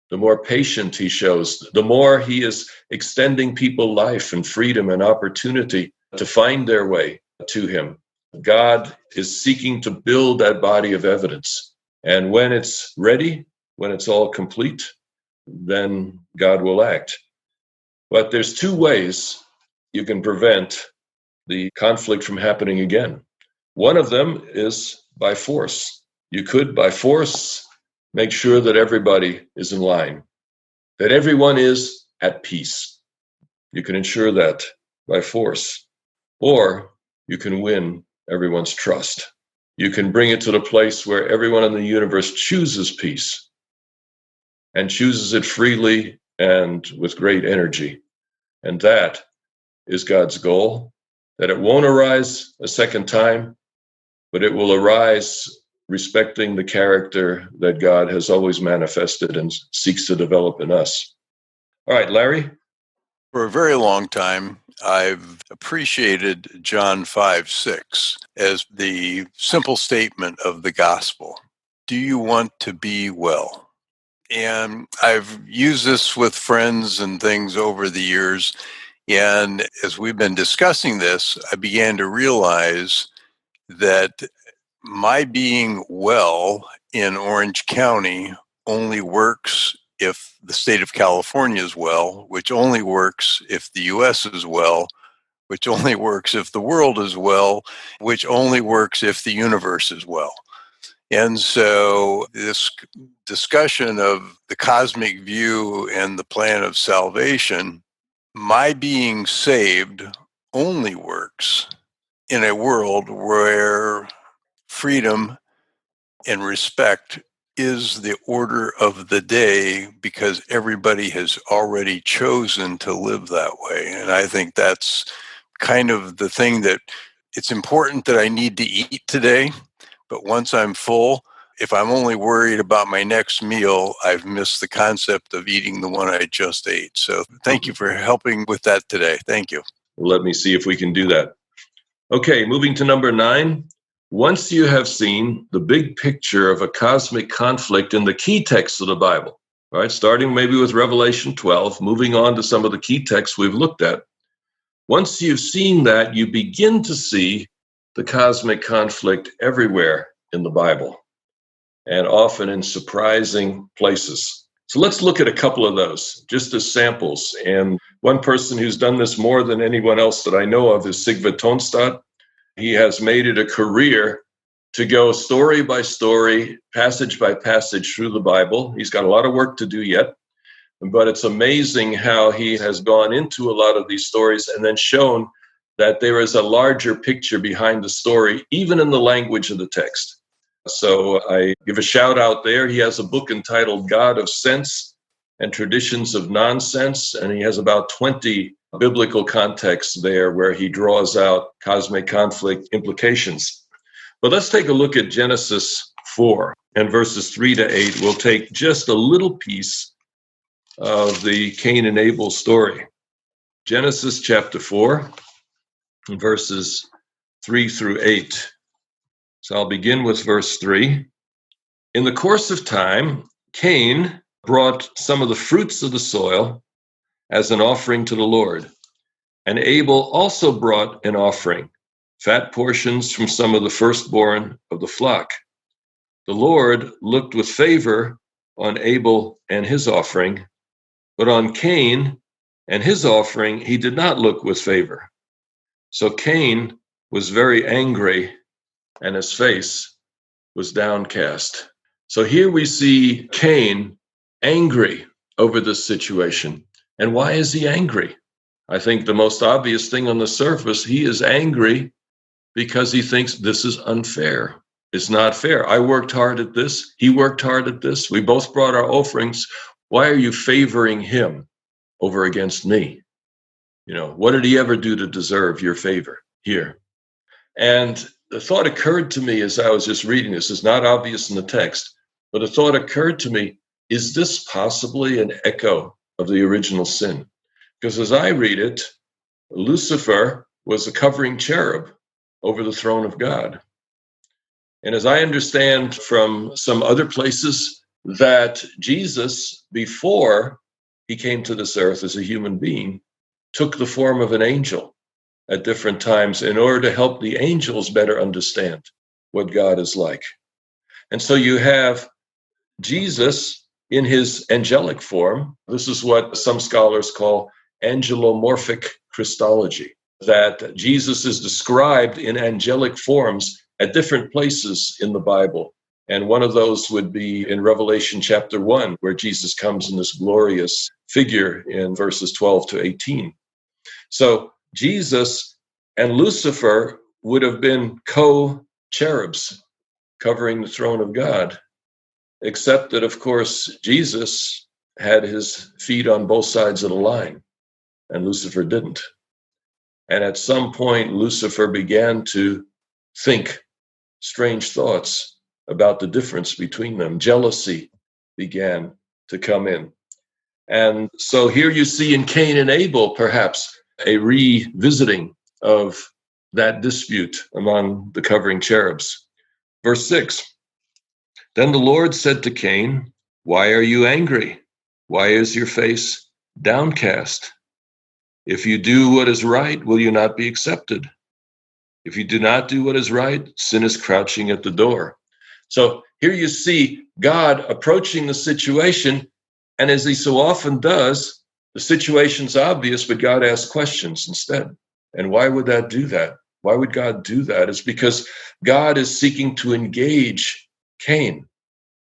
The more patient he shows, the more he is extending people life and freedom and opportunity to find their way to him. God is seeking to build that body of evidence. And when it's ready, when it's all complete, then God will act. But there's two ways you can prevent the conflict from happening again. One of them is by force. You could, by force, make sure that everybody is in line, that everyone is at peace. You can ensure that by force. Or you can win everyone's trust. You can bring it to the place where everyone in the universe chooses peace and chooses it freely and with great energy. And that is God's goal, that it won't arise a second time, but it will arise respecting the character that God has always manifested and seeks to develop in us. All right, Larry? For a very long time, I've appreciated John 5:6 as the simple statement of the gospel. Do you want to be well? And I've used this with friends and things over the years. And as we've been discussing this, I began to realize that my being well in Orange County only works if the state of California is well, which only works if the US is well, which only works if the world is well, which only works if the universe is well. And so this discussion of the cosmic view and the plan of salvation, my being saved only works in a world where freedom and respect is the order of the day because everybody has already chosen to live that way. And I think that's kind of the thing that it's important that I need to eat today. But once I'm full, if I'm only worried about my next meal, I've missed the concept of eating the one I just ate. So thank you for helping with that today. Thank you. Let me see if we can do that. Okay, moving to number 9. Once you have seen the big picture of a cosmic conflict in the key texts of the Bible, all right, starting maybe with Revelation 12, moving on to some of the key texts we've looked at. Once you've seen that, you begin to see the cosmic conflict everywhere in the Bible, and often in surprising places. So let's look at a couple of those, just as samples. And one person who's done this more than anyone else that I know of is Sigve Tonstad. He has made it a career to go story by story, passage by passage through the Bible. He's got a lot of work to do yet, but it's amazing how he has gone into a lot of these stories and then shown that there is a larger picture behind the story, even in the language of the text. So I give a shout out there. He has a book entitled God of Sense and Traditions of Nonsense, and he has about 20 biblical contexts there where he draws out cosmic conflict implications. But let's take a look at Genesis 4 and verses 3 to 8. We'll take just a little piece of the Cain and Abel story. Genesis chapter 4, verses 3 through 8. So I'll begin with verse 3. In the course of time, Cain brought some of the fruits of the soil as an offering to the Lord. And Abel also brought an offering, fat portions from some of the firstborn of the flock. The Lord looked with favor on Abel and his offering, but on Cain and his offering he did not look with favor. So Cain was very angry, and his face was downcast. So here we see Cain angry over this situation. And why is he angry? I think the most obvious thing on the surface, he is angry because he thinks this is unfair. It's not fair. I worked hard at this. He worked hard at this. We both brought our offerings. Why are you favoring him over against me? You know, what did he ever do to deserve your favor here? And the thought occurred to me as I was just reading this. It's not obvious in the text, but a thought occurred to me, is this possibly an echo of the original sin? Because as I read it, Lucifer was a covering cherub over the throne of God. And as I understand from some other places, that Jesus, before he came to this earth as a human being, took the form of an angel at different times in order to help the angels better understand what God is like. And so you have Jesus in his angelic form. This is what some scholars call angelomorphic Christology, that Jesus is described in angelic forms at different places in the Bible. And one of those would be in Revelation chapter 1, where Jesus comes in this glorious figure in verses 12 to 18. So Jesus and Lucifer would have been co-cherubs covering the throne of God, except that, of course, Jesus had his feet on both sides of the line, and Lucifer didn't. And at some point, Lucifer began to think strange thoughts about the difference between them. Jealousy began to come in. And so here you see in Cain and Abel, perhaps, a revisiting of that dispute among the covering cherubs. Verse 6, then the Lord said to Cain, why are you angry? Why is your face downcast? If you do what is right, will you not be accepted? If you do not do what is right, sin is crouching at the door. So here you see God approaching the situation, and as he so often does, the situation's obvious, but God asks questions instead. And why would that do that? Why would God do that? It's because God is seeking to engage Cain.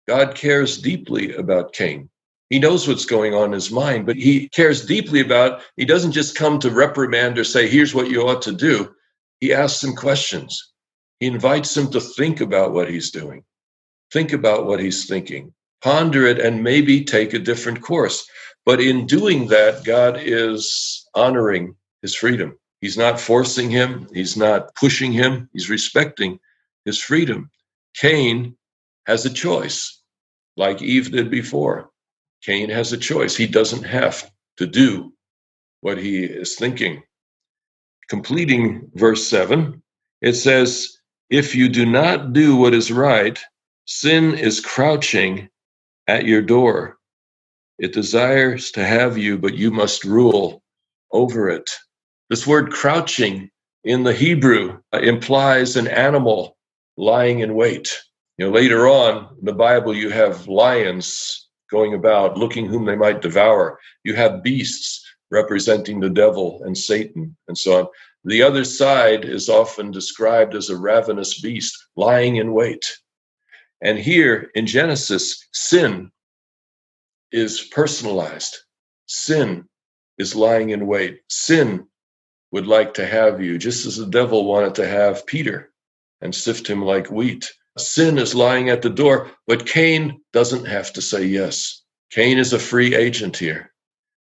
God cares deeply about Cain. He knows what's going on in his mind, but he cares deeply about, he doesn't just come to reprimand or say, here's what you ought to do. He asks him questions. He invites him to think about what he's doing, think about what he's thinking, ponder it, and maybe take a different course. But in doing that, God is honoring his freedom. He's not forcing him. He's not pushing him. He's respecting his freedom. Cain has a choice, like Eve did before. Cain has a choice. He doesn't have to do what he is thinking. Completing verse 7, it says, if you do not do what is right, sin is crouching at your door. It desires to have you, but you must rule over it. This word crouching in the Hebrew implies an animal lying in wait. Later on in the Bible, you have lions going about looking whom they might devour. You have beasts representing the devil and Satan and so on. The other side is often described as a ravenous beast lying in wait. And here in Genesis, sin is personalized. Sin is lying in wait. Sin would like to have you, just as the devil wanted to have Peter and sift him like wheat. Sin is lying at the door, but Cain doesn't have to say yes. Cain is a free agent here.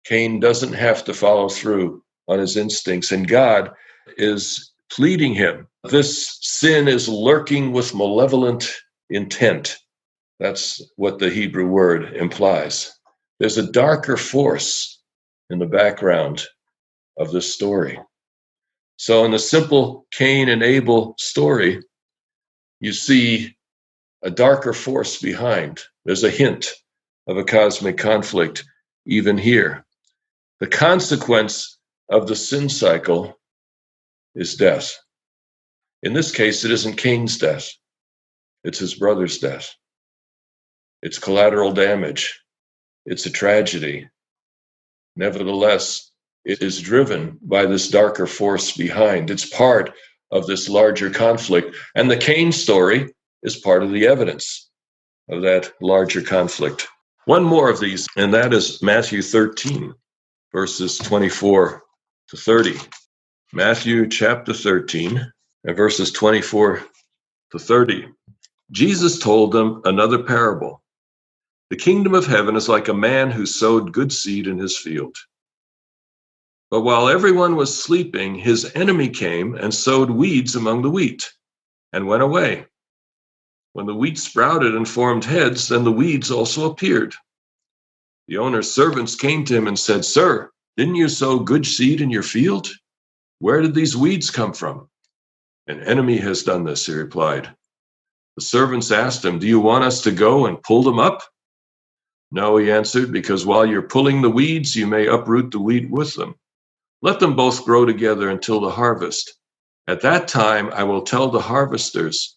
Cain doesn't have to follow through on his instincts, and God is pleading him. This sin is lurking with malevolent intent. That's what the Hebrew word implies. There's a darker force in the background of this story. So in the simple Cain and Abel story, you see a darker force behind. There's a hint of a cosmic conflict even here. The consequence of the sin cycle is death. In this case, it isn't Cain's death. It's his brother's death. It's collateral damage. It's a tragedy. Nevertheless, it is driven by this darker force behind. It's part of this larger conflict. And the Cain story is part of the evidence of that larger conflict. One more of these, and that is Matthew 13, verses 24 to 30. Matthew chapter 13, and verses 24 to 30. Jesus told them another parable. The kingdom of heaven is like a man who sowed good seed in his field. But while everyone was sleeping, his enemy came and sowed weeds among the wheat and went away. When the wheat sprouted and formed heads, then the weeds also appeared. The owner's servants came to him and said, "Sir, didn't you sow good seed in your field? Where did these weeds come from?" "An enemy has done this," he replied. The servants asked him, "Do you want us to go and pull them up?" "No," he answered, "because while you're pulling the weeds, you may uproot the wheat with them. Let them both grow together until the harvest. At that time, I will tell the harvesters,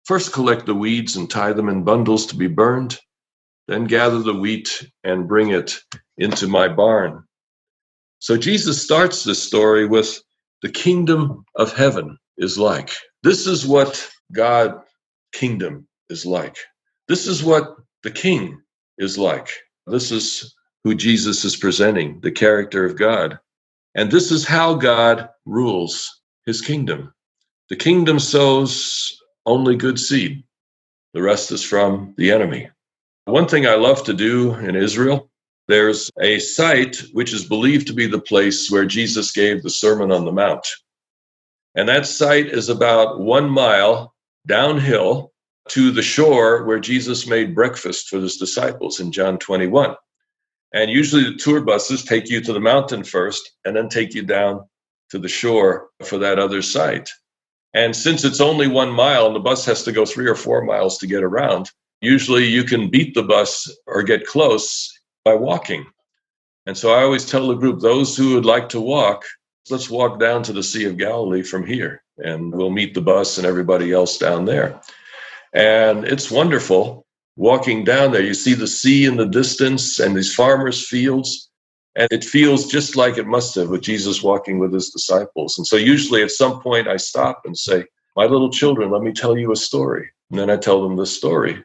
first collect the weeds and tie them in bundles to be burned, then gather the wheat and bring it into my barn." So Jesus starts this story with the kingdom of heaven is like. This is what God's kingdom is like. This is what the king is like. This is who Jesus is presenting, the character of God. And this is how God rules his kingdom. The kingdom sows only good seed. The rest is from the enemy. One thing I love to do in Israel, there's a site which is believed to be the place where Jesus gave the Sermon on the Mount. And that site is about 1 mile downhill to the shore where Jesus made breakfast for his disciples in John 21. And usually the tour buses take you to the mountain first and then take you down to the shore for that other site. And since it's only 1 mile and the bus has to go 3 or 4 miles to get around, usually you can beat the bus or get close by walking. And so I always tell the group, those who would like to walk, let's walk down to the Sea of Galilee from here, and we'll meet the bus and everybody else down there. And it's wonderful walking down there. You see the sea in the distance and these farmers' fields, and it feels just like it must have with Jesus walking with his disciples. And so usually at some point I stop and say, "My little children, let me tell you a story." And then I tell them the story.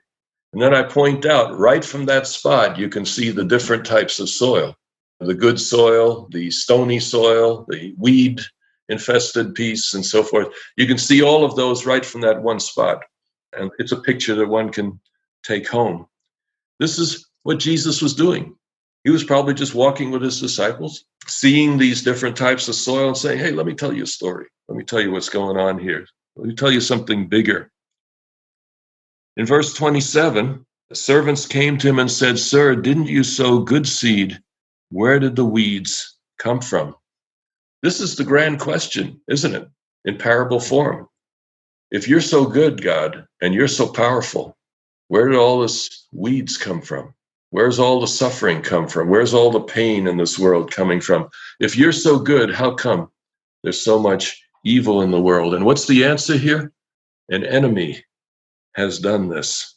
And then I point out right from that spot, you can see the different types of soil. The good soil, the stony soil, the weed infested piece and so forth. You can see all of those right from that one spot. And it's a picture that one can take home. This is what Jesus was doing. He was probably just walking with his disciples, seeing these different types of soil and saying, hey, let me tell you a story. Let me tell you what's going on here. Let me tell you something bigger. In verse 27, the servants came to him and said, Sir, didn't you sow good seed? Where did the weeds come from? This is the grand question, isn't it? In parable form. If you're so good, God, and you're so powerful, where did all this weeds come from? Where's all the suffering come from? Where's all the pain in this world coming from? If you're so good, how come there's so much evil in the world? And what's the answer here? An enemy has done this.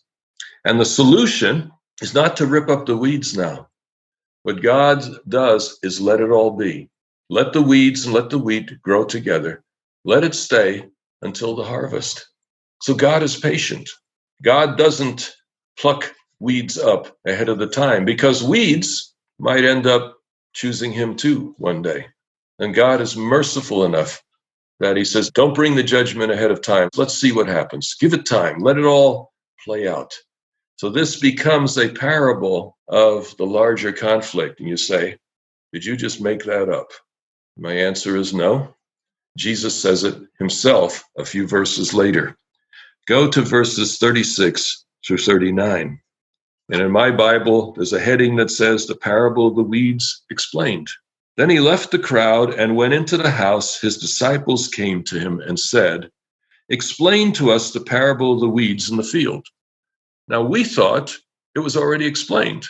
And the solution is not to rip up the weeds now. What God does is let it all be. Let the weeds and let the wheat grow together. Let it stay until the harvest. So God is patient. God doesn't pluck weeds up ahead of the time, because weeds might end up choosing him too one day. And God is merciful enough that he says, don't bring the judgment ahead of time. Let's see what happens. Give it time. Let it all play out. So this becomes a parable of the larger conflict. And you say, did you just make that up? My answer is no. Jesus says it himself a few verses later. Go to verses 36 through 39. And in my Bible, there's a heading that says, The Parable of the Weeds Explained. Then he left the crowd and went into the house. His disciples came to him and said, Explain to us the parable of the weeds in the field. Now, we thought it was already explained.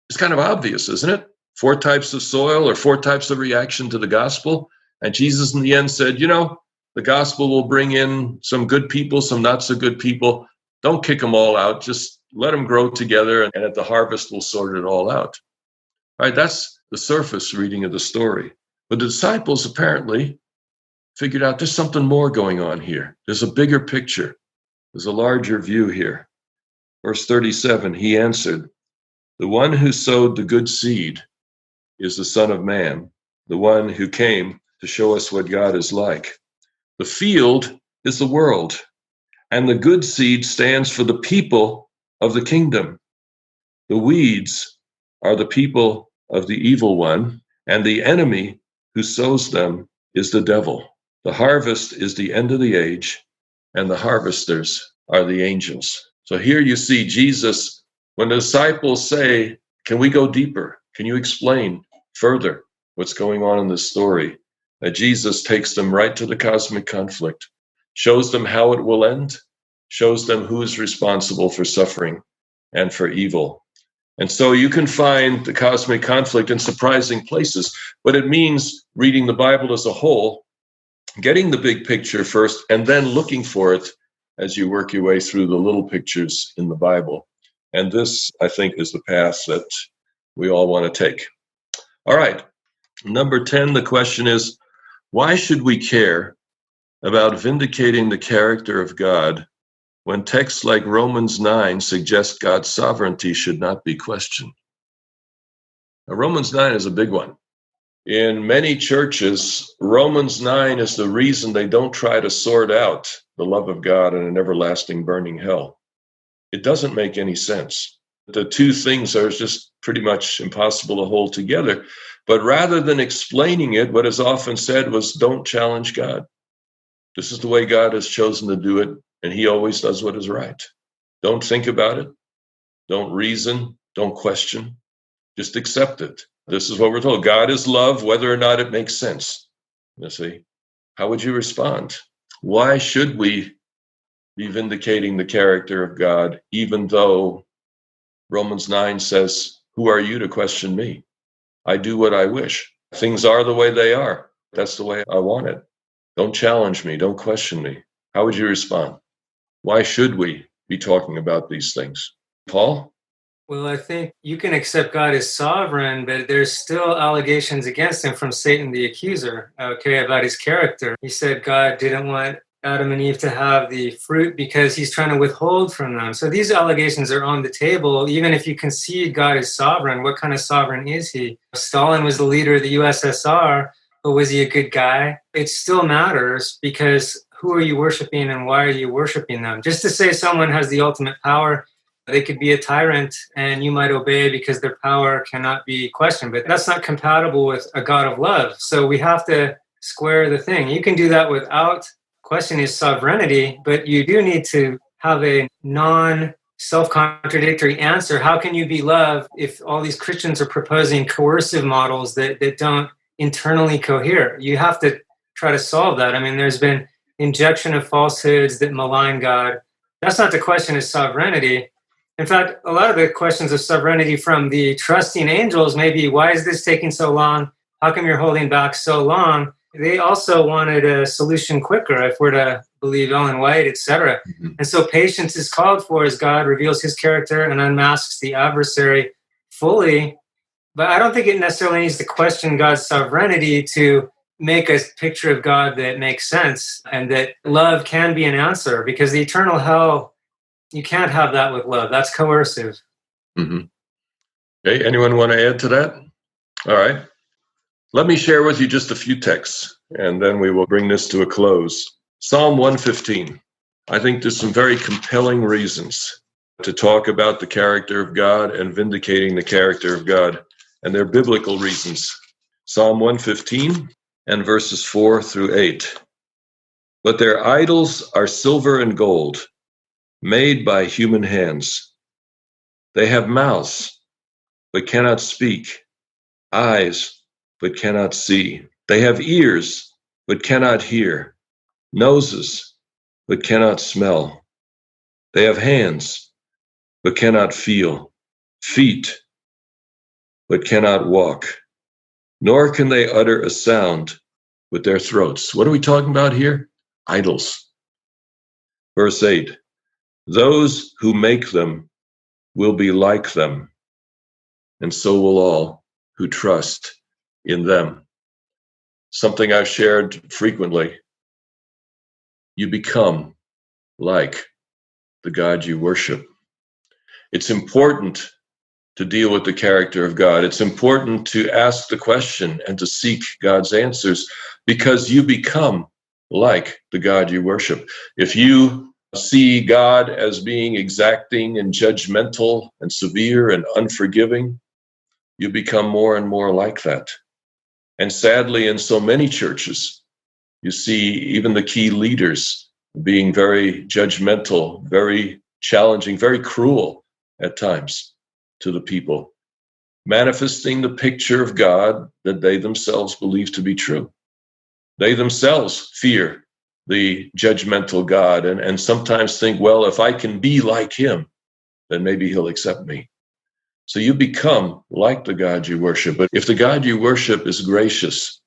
It's kind of obvious, isn't it? 4 types of soil or 4 types of reaction to the gospel. And Jesus in the end said, the gospel will bring in some good people, some not so good people. Don't kick them all out. Just let them grow together, and at the harvest, we'll sort it all out. All right, that's the surface reading of the story. But the disciples apparently figured out there's something more going on here. There's a bigger picture. There's a larger view here. Verse 37, he answered, The one who sowed the good seed is the Son of Man, the one who came to show us what God is like. The field is the world, and the good seed stands for the people of the kingdom. The weeds are the people of the evil one, and the enemy who sows them is the devil. The harvest is the end of the age, and the harvesters are the angels. So here you see Jesus, when the disciples say, can we go deeper? Can you explain further what's going on in this story? Jesus takes them right to the cosmic conflict, shows them how it will end, shows them who is responsible for suffering and for evil. And so you can find the cosmic conflict in surprising places, but it means reading the Bible as a whole, getting the big picture first, and then looking for it as you work your way through the little pictures in the Bible. And this, I think, is the path that we all want to take. All right. Number 10, the question is, why should we care about vindicating the character of God when texts like Romans 9 suggest God's sovereignty should not be questioned? Now, Romans 9 is a big one. In many churches, Romans 9 is the reason they don't try to sort out the love of God and an everlasting burning hell. It doesn't make any sense. The two things are just pretty much impossible to hold together. But rather than explaining it, what is often said was, don't challenge God. This is the way God has chosen to do it, and he always does what is right. Don't think about it. Don't reason. Don't question. Just accept it. This is what we're told. God is love, whether or not it makes sense. You see, how would you respond? Why should we be vindicating the character of God, even though Romans 9 says, who are you to question me? I do what I wish. Things are the way they are. That's the way I want it. Don't challenge me. Don't question me. How would you respond? Why should we be talking about these things? Paul? Well, I think you can accept God as sovereign, but there's still allegations against him from Satan, the accuser, about his character. He said God didn't want Adam and Eve to have the fruit because he's trying to withhold from them. So these allegations are on the table. Even if you concede God is sovereign, what kind of sovereign is he? Stalin was the leader of the USSR, but was he a good guy? It still matters, because who are you worshiping and why are you worshiping them? Just to say someone has the ultimate power, they could be a tyrant and you might obey because their power cannot be questioned, but that's not compatible with a God of love. So we have to square the thing. You can do that without questioning his sovereignty, but you do need to have a non-self-contradictory answer. How can you be love if all these Christians are proposing coercive models that don't internally cohere? You have to try to solve that. I mean, there's been injection of falsehoods that malign God. That's not to question his sovereignty. In fact, a lot of the questions of sovereignty from the trusting angels may be, why is this taking so long? How come you're holding back so long? They also wanted a solution quicker, if we're to believe Ellen White, etc. Mm-hmm. And so patience is called for as God reveals his character and unmasks the adversary fully. But I don't think it necessarily needs to question God's sovereignty to make a picture of God that makes sense, and that love can be an answer, because the eternal hell, you can't have that with love. That's coercive. Mm-hmm. Okay, anyone want to add to that? All right. Let me share with you just a few texts, and then we will bring this to a close. Psalm 115. I think there's some very compelling reasons to talk about the character of God and vindicating the character of God, and they're biblical reasons. Psalm 115 and verses 4 through 8. But their idols are silver and gold, made by human hands. They have mouths, but cannot speak, eyes, but cannot see. They have ears, but cannot hear, noses, but cannot smell. They have hands, but cannot feel, feet, but cannot walk, nor can they utter a sound with their throats. What are we talking about here? Idols. Verse 8. Those who make them will be like them, and so will all who trust in them. Something I've shared frequently. You become like the God you worship. It's important to deal with the character of God. It's important to ask the question and to seek God's answers, because you become like the God you worship. If you see God as being exacting and judgmental and severe and unforgiving, you become more and more like that. And sadly, in so many churches, you see even the key leaders being very judgmental, very challenging, very cruel at times to the people, manifesting the picture of God that they themselves believe to be true. They themselves fear the judgmental God and sometimes think, well, if I can be like him, then maybe he'll accept me. So you become like the God you worship. But if the God you worship is gracious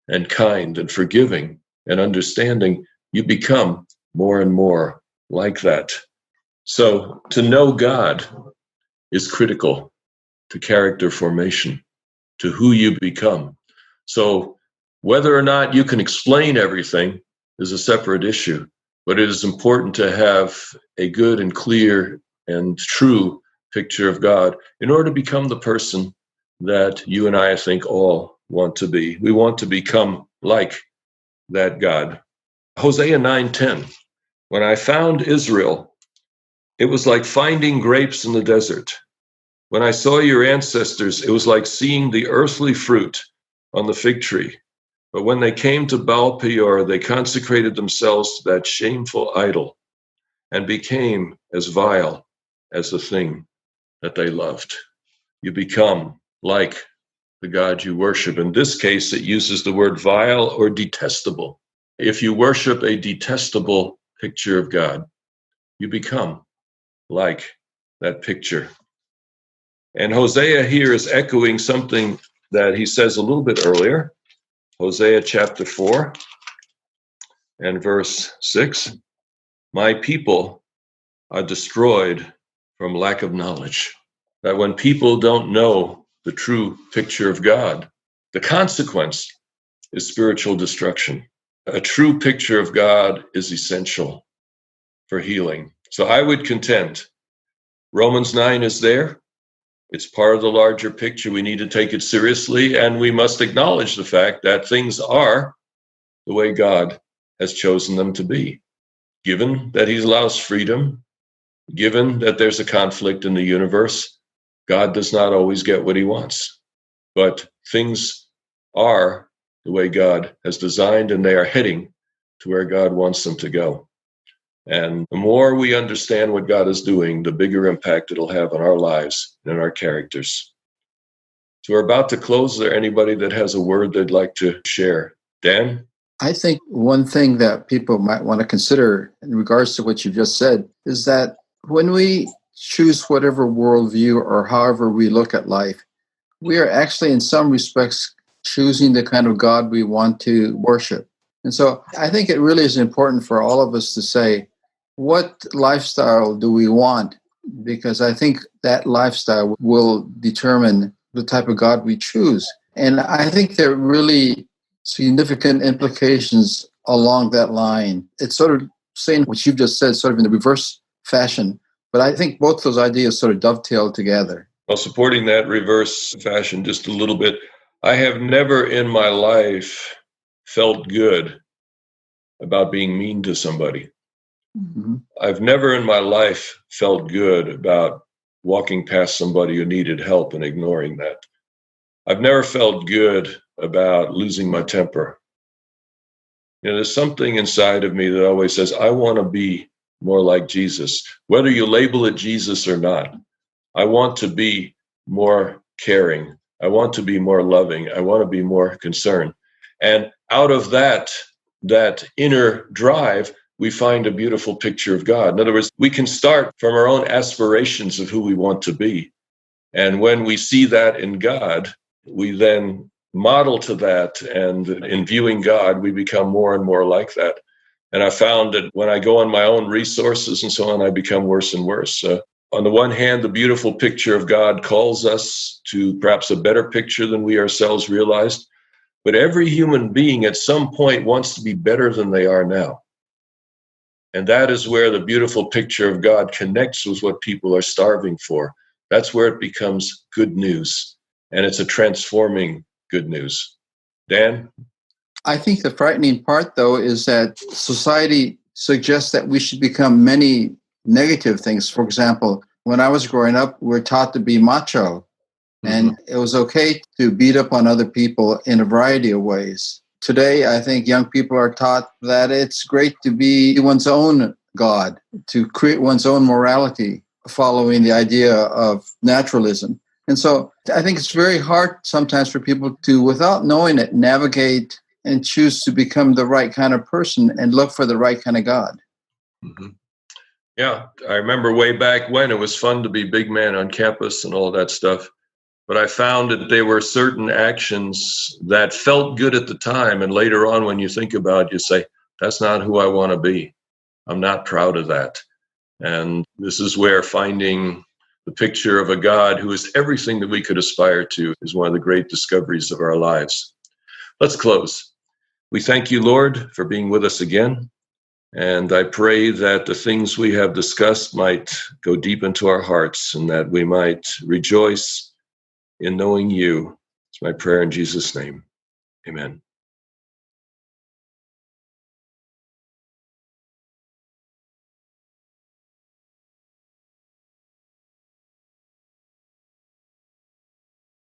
and kind and forgiving and understanding, you become more and more like that. So to know God is critical to character formation, to who you become. So whether or not you can explain everything is a separate issue, but it is important to have a good and clear and true picture of God in order to become the person that you and I think all want to be. We want to become like that God. Hosea 9:10. When I found Israel, it was like finding grapes in the desert. When I saw your ancestors, it was like seeing the earthly fruit on the fig tree. But when they came to Baal Peor, they consecrated themselves to that shameful idol and became as vile as the thing that they loved. You become like the God you worship. In this case, it uses the word vile or detestable. If you worship a detestable picture of God, you become like that picture. And Hosea here is echoing something that he says a little bit earlier. Hosea chapter 4 and verse 6. My people are destroyed from lack of knowledge. That when people don't know the true picture of God, the consequence is spiritual destruction. A true picture of God is essential for healing. So I would contend Romans 9 is there, It's part of the larger picture. We need to take it seriously, and we must acknowledge the fact that things are the way God has chosen them to be. Given that he allows freedom, given that there's a conflict in the universe, God does not always get what he wants. But things are the way God has designed, and they are heading to where God wants them to go. And the more we understand what God is doing, the bigger impact it'll have on our lives and our characters. So we're about to close. Is there anybody that has a word they'd like to share? Dan? I think one thing that people might want to consider in regards to what you just said is that when we choose whatever worldview or however we look at life, we are actually in some respects choosing the kind of God we want to worship. And so I think it really is important for all of us to say, what lifestyle do we want? Because I think that lifestyle will determine the type of God we choose. And I think there are really significant implications along that line. It's sort of saying what you've just said, sort of in the reverse fashion. But I think both those ideas sort of dovetail together. Well, supporting that reverse fashion just a little bit, I have never in my life felt good about being mean to somebody. Mm-hmm. I've never in my life felt good about walking past somebody who needed help and ignoring that. I've never felt good about losing my temper. There's something inside of me that always says, I want to be more like Jesus. Whether you label it Jesus or not, I want to be more caring. I want to be more loving. I want to be more concerned. And out of that inner drive, we find a beautiful picture of God. In other words, we can start from our own aspirations of who we want to be. And when we see that in God, we then model to that. And in viewing God, we become more and more like that. And I found that when I go on my own resources and so on, I become worse and worse. On the one hand, the beautiful picture of God calls us to perhaps a better picture than we ourselves realized. But every human being at some point wants to be better than they are now. And that is where the beautiful picture of God connects with what people are starving for. That's where it becomes good news. And it's a transforming good news. Dan? I think the frightening part, though, is that society suggests that we should become many negative things. For example, when I was growing up, we were taught to be macho. And it was okay to beat up on other people in a variety of ways. Today, I think young people are taught that it's great to be one's own God, to create one's own morality, following the idea of naturalism. And so I think it's very hard sometimes for people to, without knowing it, navigate and choose to become the right kind of person and look for the right kind of God. Mm-hmm. Yeah, I remember way back when it was fun to be big man on campus and all that stuff. But I found that there were certain actions that felt good at the time. And later on, when you think about it, you say, that's not who I want to be. I'm not proud of that. And this is where finding the picture of a God who is everything that we could aspire to is one of the great discoveries of our lives. Let's close. We thank you, Lord, for being with us again. And I pray that the things we have discussed might go deep into our hearts and that we might rejoice in knowing you. It's my prayer in Jesus' name. Amen.